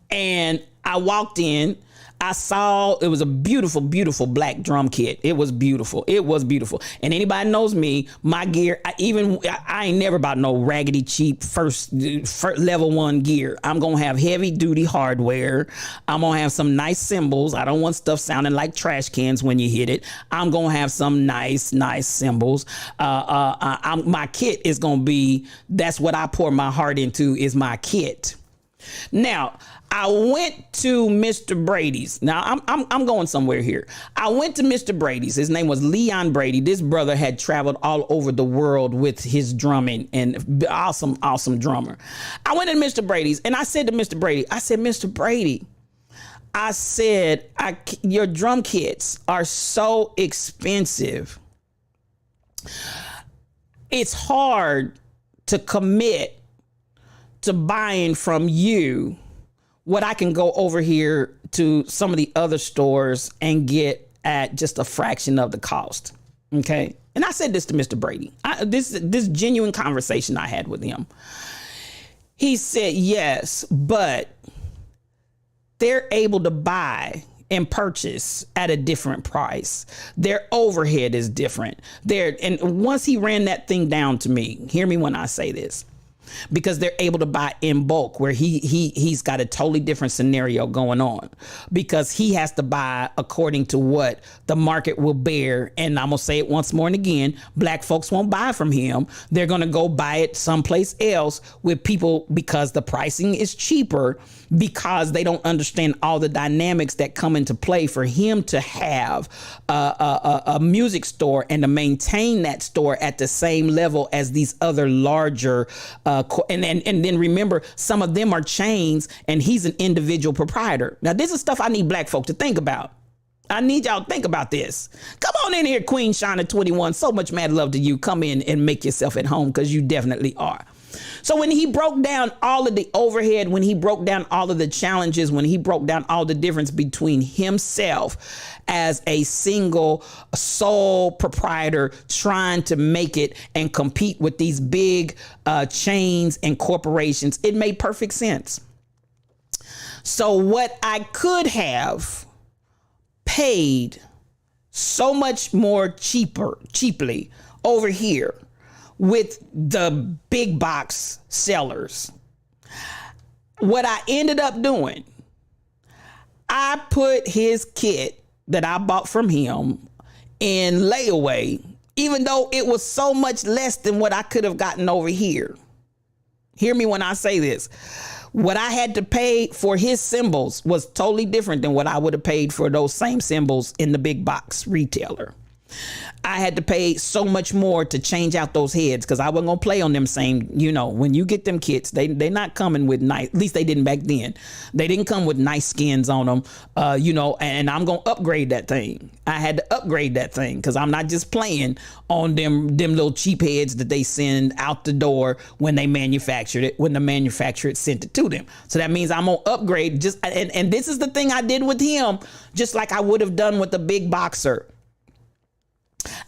and I walked in. I saw it was a beautiful, beautiful black drum kit. It was beautiful. It was beautiful. And anybody knows me, my gear, I ain't never bought no raggedy cheap first level 1 gear. I'm going to have heavy duty hardware. I'm going to have some nice cymbals. I don't want stuff sounding like trash cans when you hit it. I'm going to have some nice cymbals. My kit is going to be, that's what I pour my heart into, is my kit. Now, I went to Mr. Brady's. Now, I'm going somewhere here. I went to Mr. Brady's. His name was Leon Brady. This brother had traveled all over the world with his drumming, and awesome drummer. I went to Mr. Brady's and I said to Mr. Brady, I said, Mr. Brady, I said, your drum kits are so expensive. It's hard to commit to buying from you what I can go over here to some of the other stores and get at just a fraction of the cost. Okay. And I said this to Mr. Brady. This genuine conversation I had with him. He said, yes, but they're able to buy and purchase at a different price. Their overhead is different. And once he ran that thing down to me, hear me when I say this. because they're able to buy in bulk, where he's got a totally different scenario going on, because he has to buy according to what the market will bear. And I'm gonna say it once more and again, black folks won't buy from him. They're gonna go buy it someplace else with people, because the pricing is cheaper, because they don't understand all the dynamics that come into play for him to have a music store and to maintain that store at the same level as these other larger and then remember, some of them are chains and he's an individual proprietor. Now, this is stuff I need black folk to think about. I need y'all to think about this. Come on in here, Queen Shana 21. So much mad love to you. Come in and make yourself at home, because you definitely are. So when he broke down all of the overhead, when he broke down all of the challenges, when he broke down all the difference between himself as a single sole proprietor trying to make it and compete with these big chains and corporations, it made perfect sense. So what I could have paid so much more cheaply over here with the big box sellers, what I ended up doing, I put his kit that I bought from him in layaway, even though it was so much less than what I could have gotten over here. Hear me when I say this. What I had to pay for his cymbals was totally different than what I would have paid for those same cymbals in the big box retailer. I had to pay so much more to change out those heads, because I wasn't going to play on them same, when you get them kits, they're not coming with nice, at least they didn't back then. They didn't come with nice skins on them, and I'm going to upgrade that thing. I had to upgrade that thing, because I'm not just playing on them little cheap heads that they send out the door when they manufactured it, when the manufacturer sent it to them. So that means I'm going to upgrade and this is the thing I did with him, just like I would have done with the big boxer.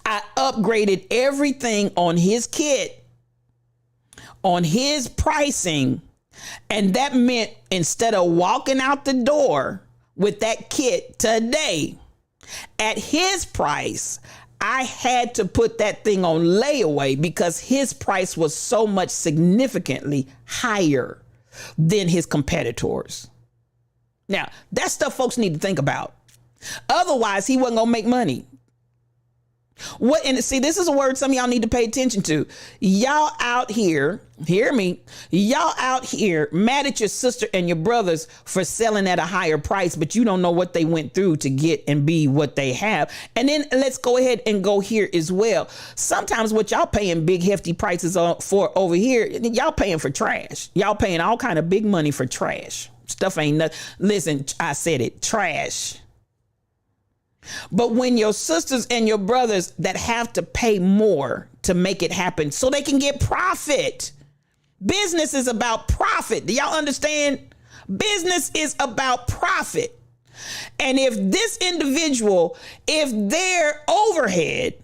I upgraded everything on his kit, on his pricing, and that meant instead of walking out the door with that kit today at his price, I had to put that thing on layaway, because his price was so much significantly higher than his competitors. Now, that's stuff folks need to think about. Otherwise, he wasn't gonna make money. And see, this is a word some of y'all need to pay attention to. Y'all out here, hear me, y'all out here mad at your sister and your brothers for selling at a higher price, but you don't know what they went through to get and be what they have. And then let's go ahead and go here as well. Sometimes what y'all paying big hefty prices for over here, y'all paying for trash. Y'all paying all kind of big money for trash. Stuff ain't nothing. Listen, I said it, trash. But when your sisters and your brothers that have to pay more to make it happen so they can get profit. Business is about profit. Do y'all understand? Business is about profit. And if this individual, if their overhead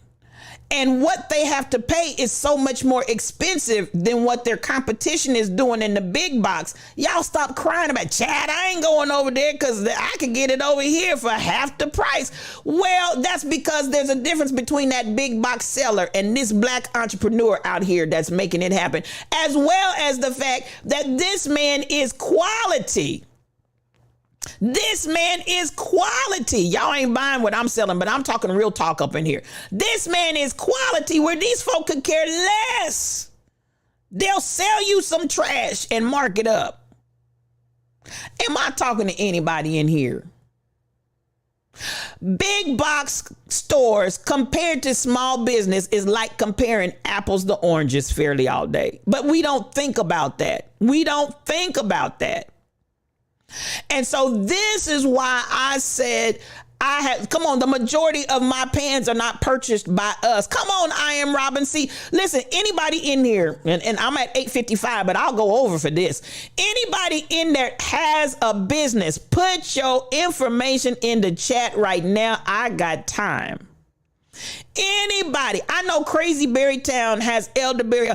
and what they have to pay is so much more expensive than what their competition is doing in the big box, y'all stop crying about, Chad, I ain't going over there because I can get it over here for half the price. Well, that's because there's a difference between that big box seller and this black entrepreneur out here that's making it happen, as well as the fact that this man is quality. This man is quality. Y'all ain't buying what I'm selling, but I'm talking real talk up in here. This man is quality where these folk could care less. They'll sell you some trash and mark it up. Am I talking to anybody in here? Big box stores compared to small business is like comparing apples to oranges fairly all day. But we don't think about that. We don't think about that. And so this is why I said come on, the majority of my pants are not purchased by us. Come on, I Am Robin. See, listen, anybody in here, and I'm at 8:55, but I'll go over for this. Anybody in there has a business, put your information in the chat right now. I got time. Anybody, I know Crazy Berrytown has elderberry.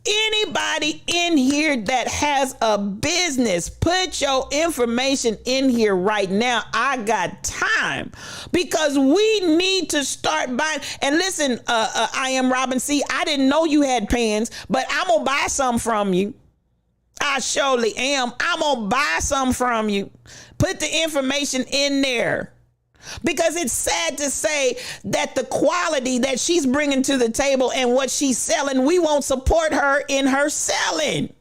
Anybody in here that has a business, put your information in here right now. I got time, because we need to start buying. And listen, I Am Robin. See, I didn't know you had pans, but I'm gonna buy some from you. I surely am. I'm going to buy some from you. Put the information in there. Because it's sad to say that the quality that she's bringing to the table and what she's selling, we won't support her in her selling.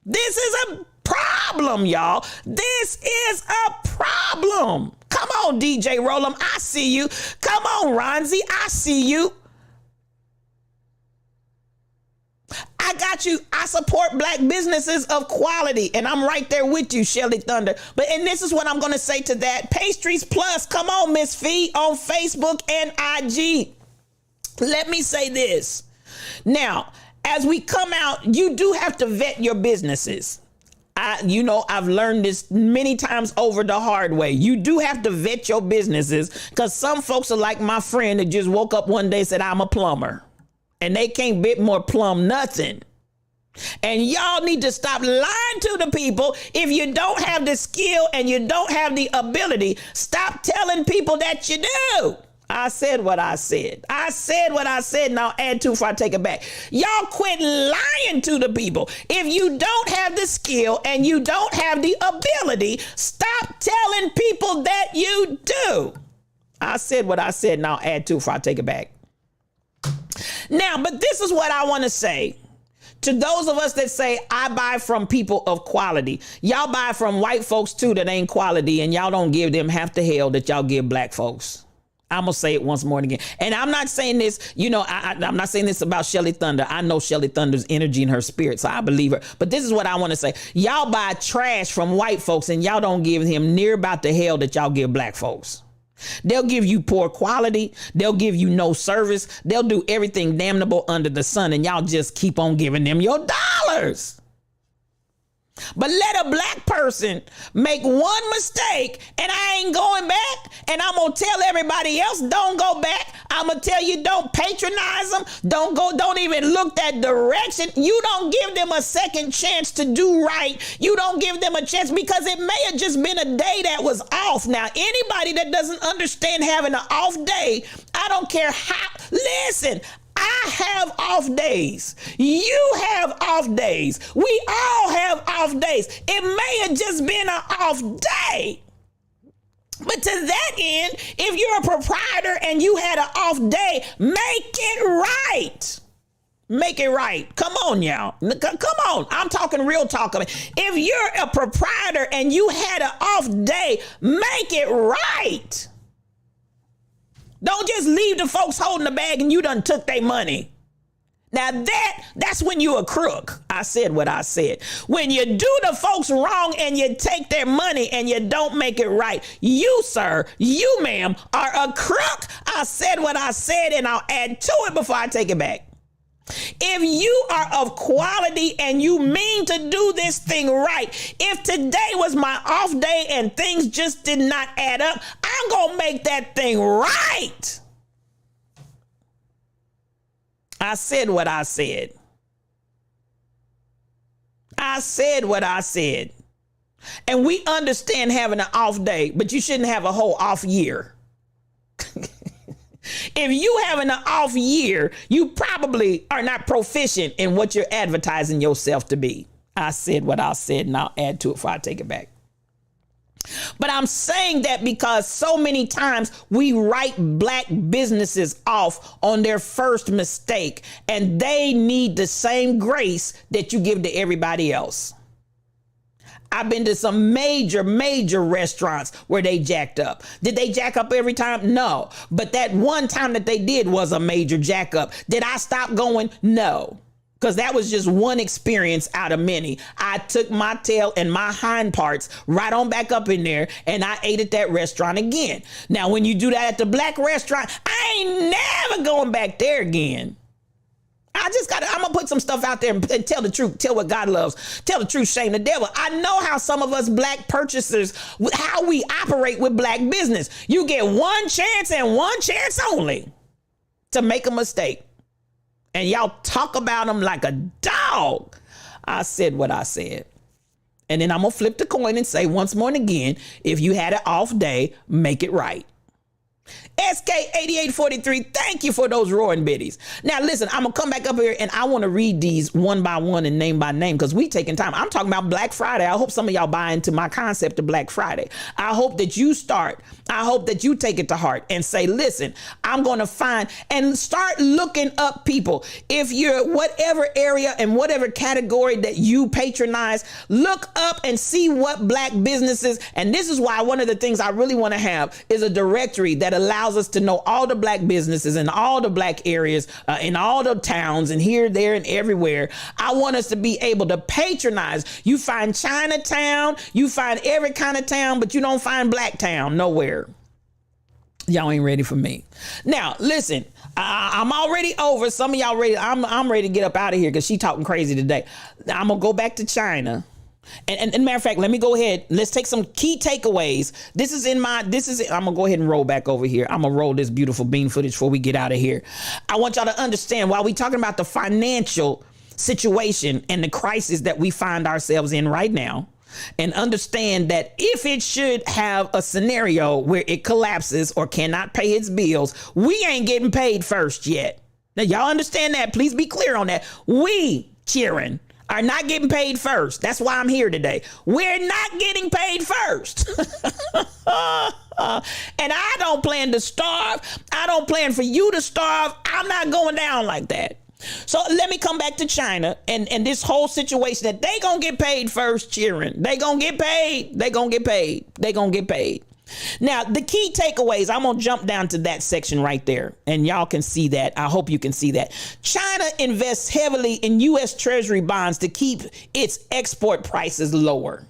This is a problem, y'all. This is a problem. Come on, DJ Rollum. I see you. Come on, Ronzi. I see you. I got you. I support black businesses of quality, and I'm right there with you, Shelly Thunder. And this is what I'm going to say to that. Pastries Plus, come on, Miss Fee, on Facebook and IG. Let me say this. Now, as we come out, you do have to vet your businesses. I've learned this many times over the hard way. You do have to vet your businesses, because some folks are like my friend that just woke up one day and said, I'm a plumber. And they can't bit more plumb nothing. And y'all need to stop lying to the people. If you don't have the skill and you don't have the ability, stop telling people that you do. I said what I said. I said what I said, and I'll add to before I take it back. Y'all quit lying to the people. If you don't have the skill and you don't have the ability, stop telling people that you do. I said what I said, and I'll add to before I take it back. Now, but this is what I want to say to those of us that say, I buy from people of quality. Y'all buy from white folks too that ain't quality, and y'all don't give them half the hell that y'all give black folks. I'm going to say it once more again. And I'm not saying this, I'm not saying this about Shelly Thunder. I know Shelly Thunder's energy and her spirit, so I believe her. But this is what I want to say. Y'all buy trash from white folks, and y'all don't give him near about the hell that y'all give black folks. They'll give you poor quality. They'll give you no service. They'll do everything damnable under the sun, and y'all just keep on giving them your dollars. But let a black person make one mistake, and I ain't going back, and I'm going to tell everybody else, don't go back. I'm going to tell you, don't patronize them. Don't even look that direction. You don't give them a second chance to do right. You don't give them a chance, because it may have just been a day that was off. Now, anybody that doesn't understand having an off day, I don't care how, listen, I have off days. You have off days. We all have off days. It may have just been an off day. But to that end, if you're a proprietor and you had an off day, make it right. Make it right. Come on, y'all. Come on. I'm talking real talk. If you're a proprietor and you had an off day, make it right. Don't just leave the folks holding the bag and you done took their money. Now that's when you a crook. I said what I said. When you do the folks wrong and you take their money and you don't make it right, you, sir, you, ma'am, are a crook. I said what I said, and I'll add to it before I take it back. If you are of quality and you mean to do this thing right, if today was my off day and things just did not add up, I'm going to make that thing right. I said what I said. I said what I said. And we understand having an off day, but you shouldn't have a whole off year. If you having an off year, you probably are not proficient in what you're advertising yourself to be. I said what I said, and I'll add to it before I take it back. But I'm saying that because so many times we write black businesses off on their first mistake, and they need the same grace that you give to everybody else. I've been to some major restaurants where they jacked up. Did they jack up every time? No. But that one time that they did was a major jack up. Did I stop going? No. Because that was just one experience out of many. I took my tail and my hind parts right on back up in there, and I ate at that restaurant again. Now, when you do that at the black restaurant, I ain't never going back there again. I'm going to put some stuff out there and tell the truth, tell what God loves, tell the truth, shame the devil. I know how some of us black purchasers, how we operate with black business. You get one chance and one chance only to make a mistake. And y'all talk about them like a dog. I said what I said. And then I'm going to flip the coin and say once more and again, if you had an off day, make it right. SK8843, thank you for those roaring biddies. Now listen, I'm gonna come back up here and I want to read these one by one and name by name because we taking time. I'm talking about Black Friday. I hope some of y'all buy into my concept of Black Friday. I hope that you take it to heart and say, listen, I'm gonna find and start looking up people. If you're whatever area and whatever category that you patronize, look up and see what Black businesses, and this is why one of the things I really want to have is a directory that allows us to know all the Black businesses in all the Black areas, in all the towns and here, there, and everywhere. I want us to be able to patronize. You find Chinatown, you find every kind of town, but you don't find Black town nowhere. Y'all ain't ready for me. Now, listen, I'm already over. Some of y'all ready. I'm ready to get up out of here because she talking crazy today. I'm going to go back to China. And matter of fact, let me go ahead. Let's take some key takeaways. I'm going to go ahead and roll back over here. I'm going to roll this beautiful bean footage before we get out of here. I want y'all to understand while we talking about the financial situation and the crisis that we find ourselves in right now, and understand that if it should have a scenario where it collapses or cannot pay its bills, we ain't getting paid first yet. Now, y'all understand that? Please be clear on that. We, cheering, are not getting paid first. That's why I'm here today. We're not getting paid first. And I don't plan to starve. I don't plan for you to starve. I'm not going down like that. So let me come back to China and this whole situation that they gonna get paid first, cheering. They gonna get paid. They gonna get paid. They gonna get paid. Now, the key takeaways, I'm going to jump down to that section right there, and y'all can see that. I hope you can see that. China invests heavily in U.S. Treasury bonds to keep its export prices lower.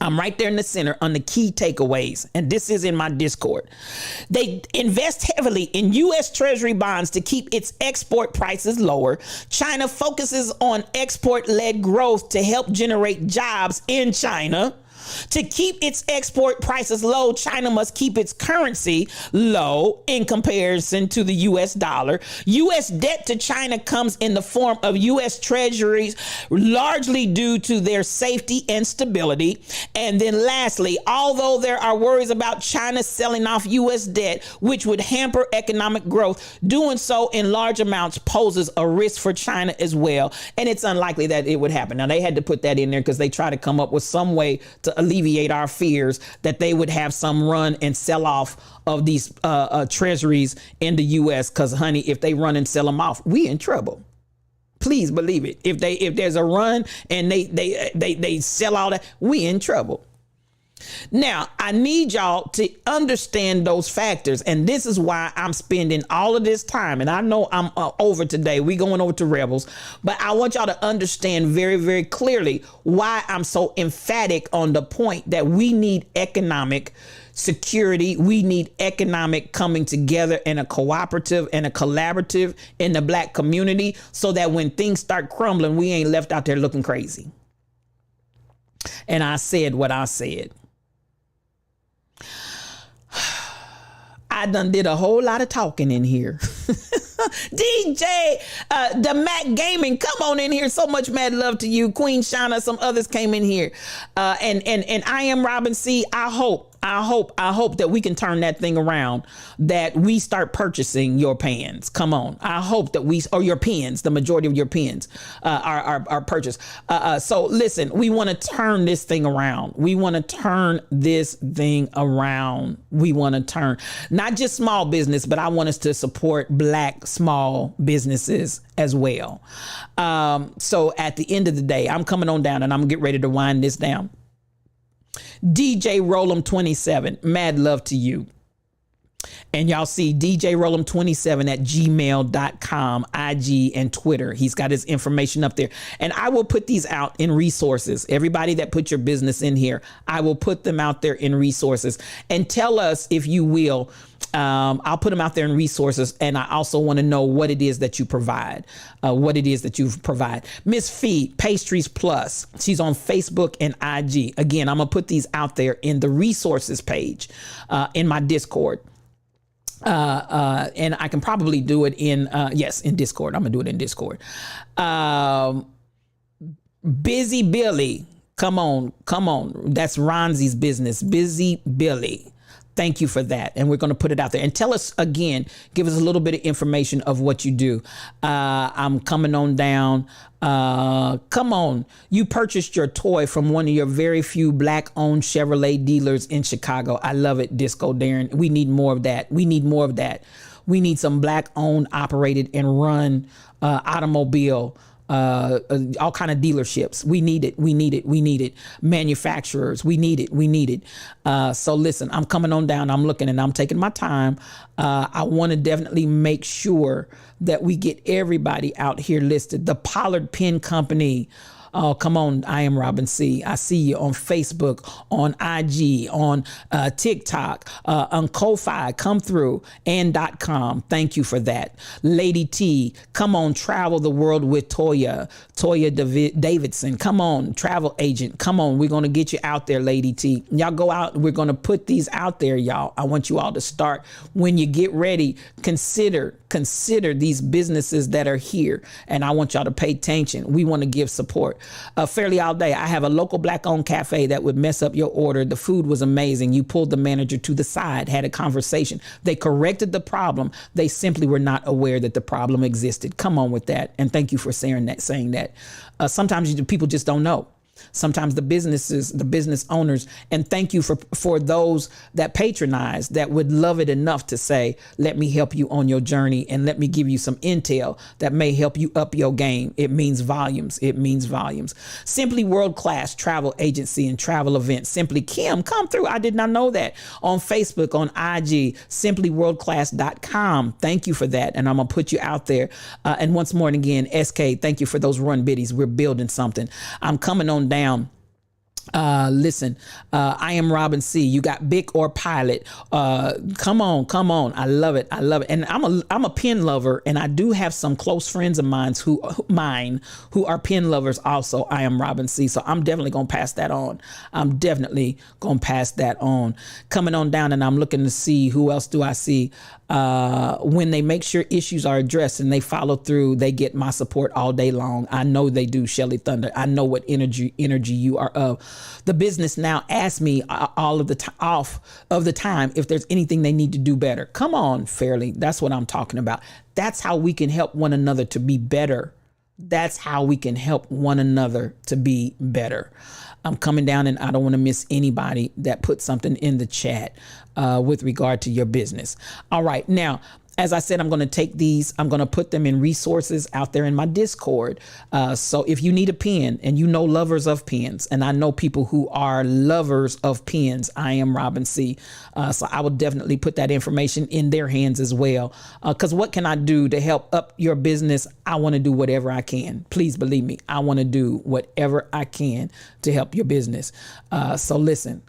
I'm right there in the center on the key takeaways, and this is in my Discord. They invest heavily in U.S. Treasury bonds to keep its export prices lower. China focuses on export-led growth to help generate jobs in China. To keep its export prices low, China must keep its currency low in comparison to the U.S. dollar. U.S. debt to China comes in the form of U.S. treasuries, largely due to their safety and stability. And then lastly, although there are worries about China selling off U.S. debt, which would hamper economic growth, doing so in large amounts poses a risk for China as well. And it's unlikely that it would happen. Now, they had to put that in there because they try to come up with some way to alleviate our fears that they would have some run and sell off of these treasuries in the U.S. Because, honey, if they run and sell them off, we in trouble. Please believe it. If there's a run and they sell all that, we in trouble. Now, I need y'all to understand those factors. And this is why I'm spending all of this time. And I know I'm over today. We going over to Rebels. But I want y'all to understand very, very clearly why I'm so emphatic on the point that we need economic security. We need economic coming together and a cooperative and a collaborative in the Black community so that when things start crumbling, we ain't left out there looking crazy. And I said what I said. I done did a whole lot of talking in here. DJ, the Mac Gaming, come on in here. So much mad love to you. Queen Shauna, some others came in here. And I am Robin C. I hope that we can turn that thing around, that we start purchasing your pans. Come on. I hope that or your pens, the majority of your pens are purchased. So listen, we want to turn this thing around. We want to turn this thing around. We want to turn not just small business, but I want us to support Black small businesses as well. So at the end of the day, I'm coming on down and I'm gonna get ready to wind this down. DJ Rollum 27, mad love to you. And y'all see DJ Rollum 27 at gmail.com, IG and Twitter. He's got his information up there. And I will put these out in resources. Everybody that put your business in here, I will put them out there in resources. And tell us, if you will, I'll put them out there in resources. And I also want to know what it is that you provide, Miss Fee, Pastries Plus. She's on Facebook and IG. Again, I'm going to put these out there in the resources page in my Discord. And I can probably do it in Discord. I'm going to do it in Discord. Busy Billy. Come on. That's Ronzi's business. Busy Billy. Thank you for that. And we're going to put it out there. And tell us again, give us a little bit of information of what you do. I'm coming on down. Come on. You purchased your toy from one of your very few Black-owned Chevrolet dealers in Chicago. I love it, Disco Darren. We need more of that. We need more of that. We need some Black-owned, operated, and run automobile all kind of dealerships. We need it. We need it. We need it. Manufacturers. We need it. We need it. So listen, I'm coming on down. I'm looking and I'm taking my time. I want to definitely make sure that we get everybody out here listed. The Pollard Pen Company. Oh, come on. I am Robin C. I see you on Facebook, on IG, on TikTok, on Ko-Fi. Come through, and .com. Thank you for that. Lady T, come on, travel the world with Toya Davidson. Come on, travel agent. Come on. We're going to get you out there, Lady T. Y'all go out. We're going to put these out there, y'all. I want you all to start. When you get ready, consider these businesses that are here. And I want y'all to pay attention. We want to give support. Fairly All Day, I have a local Black-owned cafe that would mess up your order. The food was amazing. You pulled the manager to the side, had a conversation. They corrected the problem. They simply were not aware that the problem existed. Come on with that. And thank you for saying that. Sometimes people just don't know. Sometimes the businesses, the business owners, and thank you for those that patronize, that would love it enough to say, let me help you on your journey and let me give you some intel that may help you up your game. It means volumes. It means volumes. Simply World Class Travel Agency and Travel Events. Simply Kim, come through. I did not know that. On Facebook, on IG, simplyworldclass.com. Thank you for that. And I'm going to put you out there. And once more, and again, SK, thank you for those run biddies. We're building something. I'm coming on down. Listen, I am Robin C. You got Bic or Pilot. Come on. I love it. And I'm a pen lover, and I do have some close friends of mine who are pen lovers also. I am Robin C. So I'm definitely going to pass that on. Coming on down, and I'm looking to see who else do I see. When they make sure issues are addressed and they follow through, they get my support all day long. I know they do, Shelly Thunder. I know what energy you are of. The business now asks me off of the time if there's anything they need to do better. Come on, Fairly. That's what I'm talking about. That's how we can help one another to be better. I'm coming down, and I don't want to miss anybody that put something in the chat with regard to your business. All right. Now, as I said, I'm going to take these, I'm going to put them in resources out there in my Discord. So if you need a pen, and you know lovers of pens, and I know people who are lovers of pens, I am Robin C. So I will definitely put that information in their hands as well. Because what can I do to help up your business? I want to do whatever I can. Please believe me. I want to do whatever I can to help your business. So listen,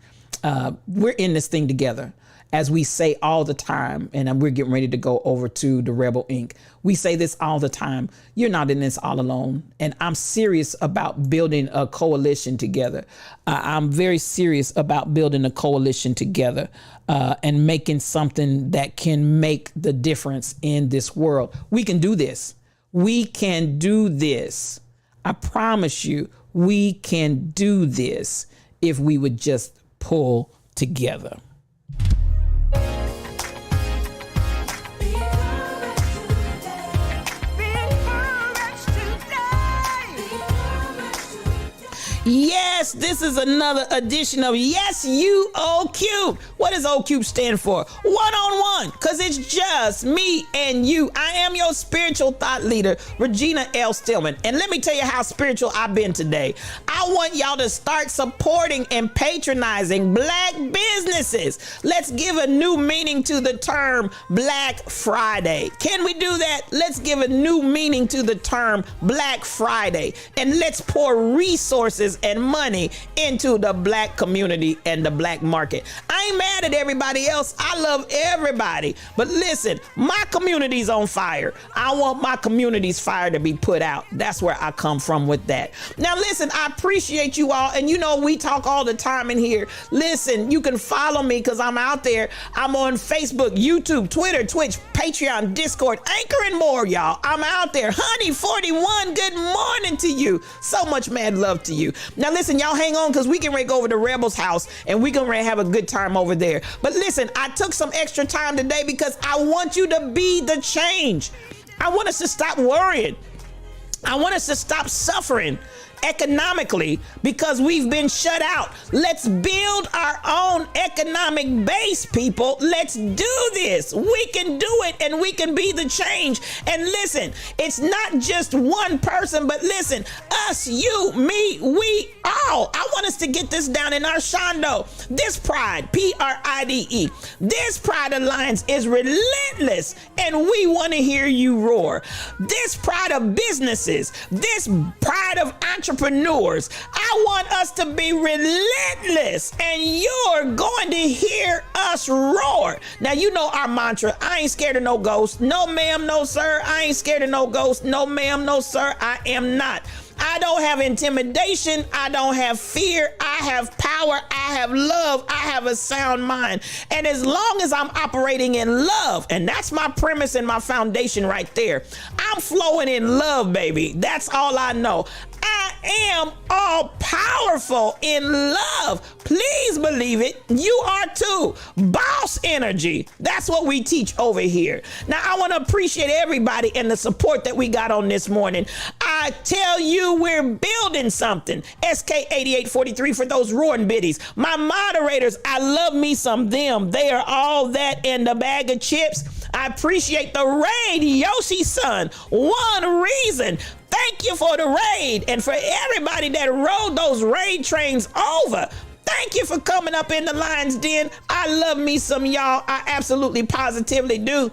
we're in this thing together. As we say all the time, and we're getting ready to go over to the Rebel Inc. We say this all the time. You're not in this all alone. And I'm serious about building a coalition together. I'm very serious about building a coalition together and making something that can make the difference in this world. We can do this. We can do this. I promise you, we can do this if we would just pull together. Yes, this is another edition of Yes You O-Cube. What does O-Cube stand for? One-on-one, because it's just me and you. I am your spiritual thought leader, Regina L. Stillman. And let me tell you how spiritual I've been today. I want y'all to start supporting and patronizing Black businesses. Let's give a new meaning to the term Black Friday. Can we do that? Let's give a new meaning to the term Black Friday. And let's pour resources and money into the Black community and the Black market. I ain't mad at everybody else. I love everybody. But listen, my community's on fire. I want my community's fire to be put out. That's where I come from with that. Now listen, I appreciate you all. And you know, we talk all the time in here. Listen, you can follow me because I'm out there. I'm on Facebook, YouTube, Twitter, Twitch, Patreon, Discord, Anchor, and more, y'all. I'm out there. Honey 41, good morning to you. So much mad love to you. Now listen, y'all hang on, because we can go over to Rebel's house and we can have a good time over there. But listen, I took some extra time today because I want you to be the change. I want us to stop worrying. I want us to stop suffering economically because we've been shut out. Let's build our own economic base, people. Let's do this. We can do it, and we can be the change. And listen, it's not just one person, but listen, us, you, me, we all. I want us to get this down in our shondo. This pride, Pride, this Pride Alliance is relentless, and we want to hear you roar. This pride of businesses, this pride of entrepreneurs, I want us to be relentless, and you're going to hear us roar. Now, you know our mantra: I ain't scared of no ghost. No ma'am, no sir. I ain't scared of no ghost. No ma'am, no sir. I am not. I don't have intimidation. I don't have fear. I have power. I have love. I have a sound mind. And as long as I'm operating in love, and that's my premise and my foundation right there, I'm flowing in love, baby. That's all I know. I am all powerful in love. Please believe it. You are too. Boss energy. That's what we teach over here. Now, I want to appreciate everybody and the support that we got on this morning. I tell you, we're building something. SK8843 for those roaring biddies. My moderators, I love me some them. They are all that in the bag of chips. I appreciate the raid, Yoshi son. One reason. Thank you for the raid, and for everybody that rode those raid trains over. Thank you for coming up in the Lion's Den. I love me some y'all. I absolutely positively do.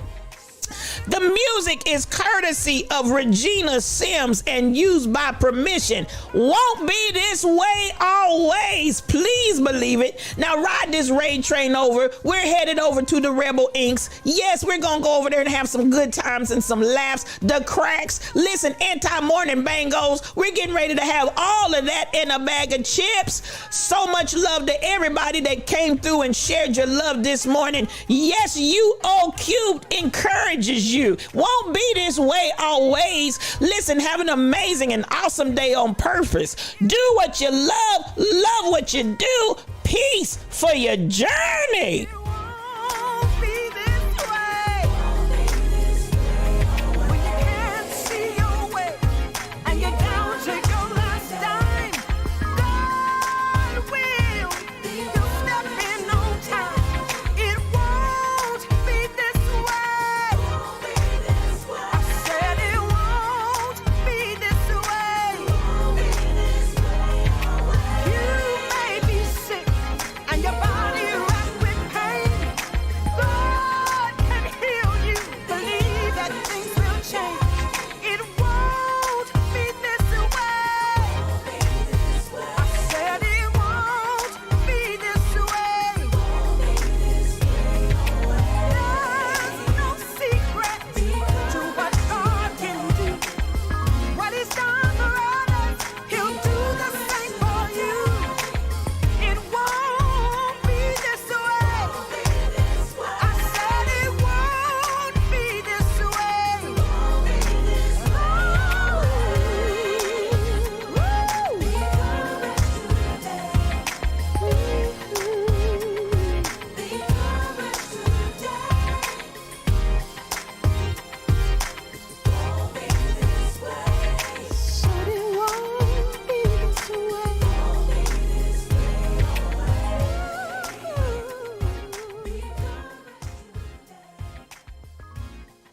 The music is courtesy of Regina Sims and used by permission. Won't be this way always. Please believe it. Now ride this raid train over. We're headed over to the Rebel Inks. Yes, we're going to go over there and have some good times and some laughs. The cracks. Listen, anti-morning bangos. We're getting ready to have all of that in a bag of chips. So much love to everybody that came through and shared your love this morning. Yes, UO Cubed encourages you. Won't be this way always. Listen, have an amazing and awesome day on purpose. Do what you love what you do. Peace for your journey.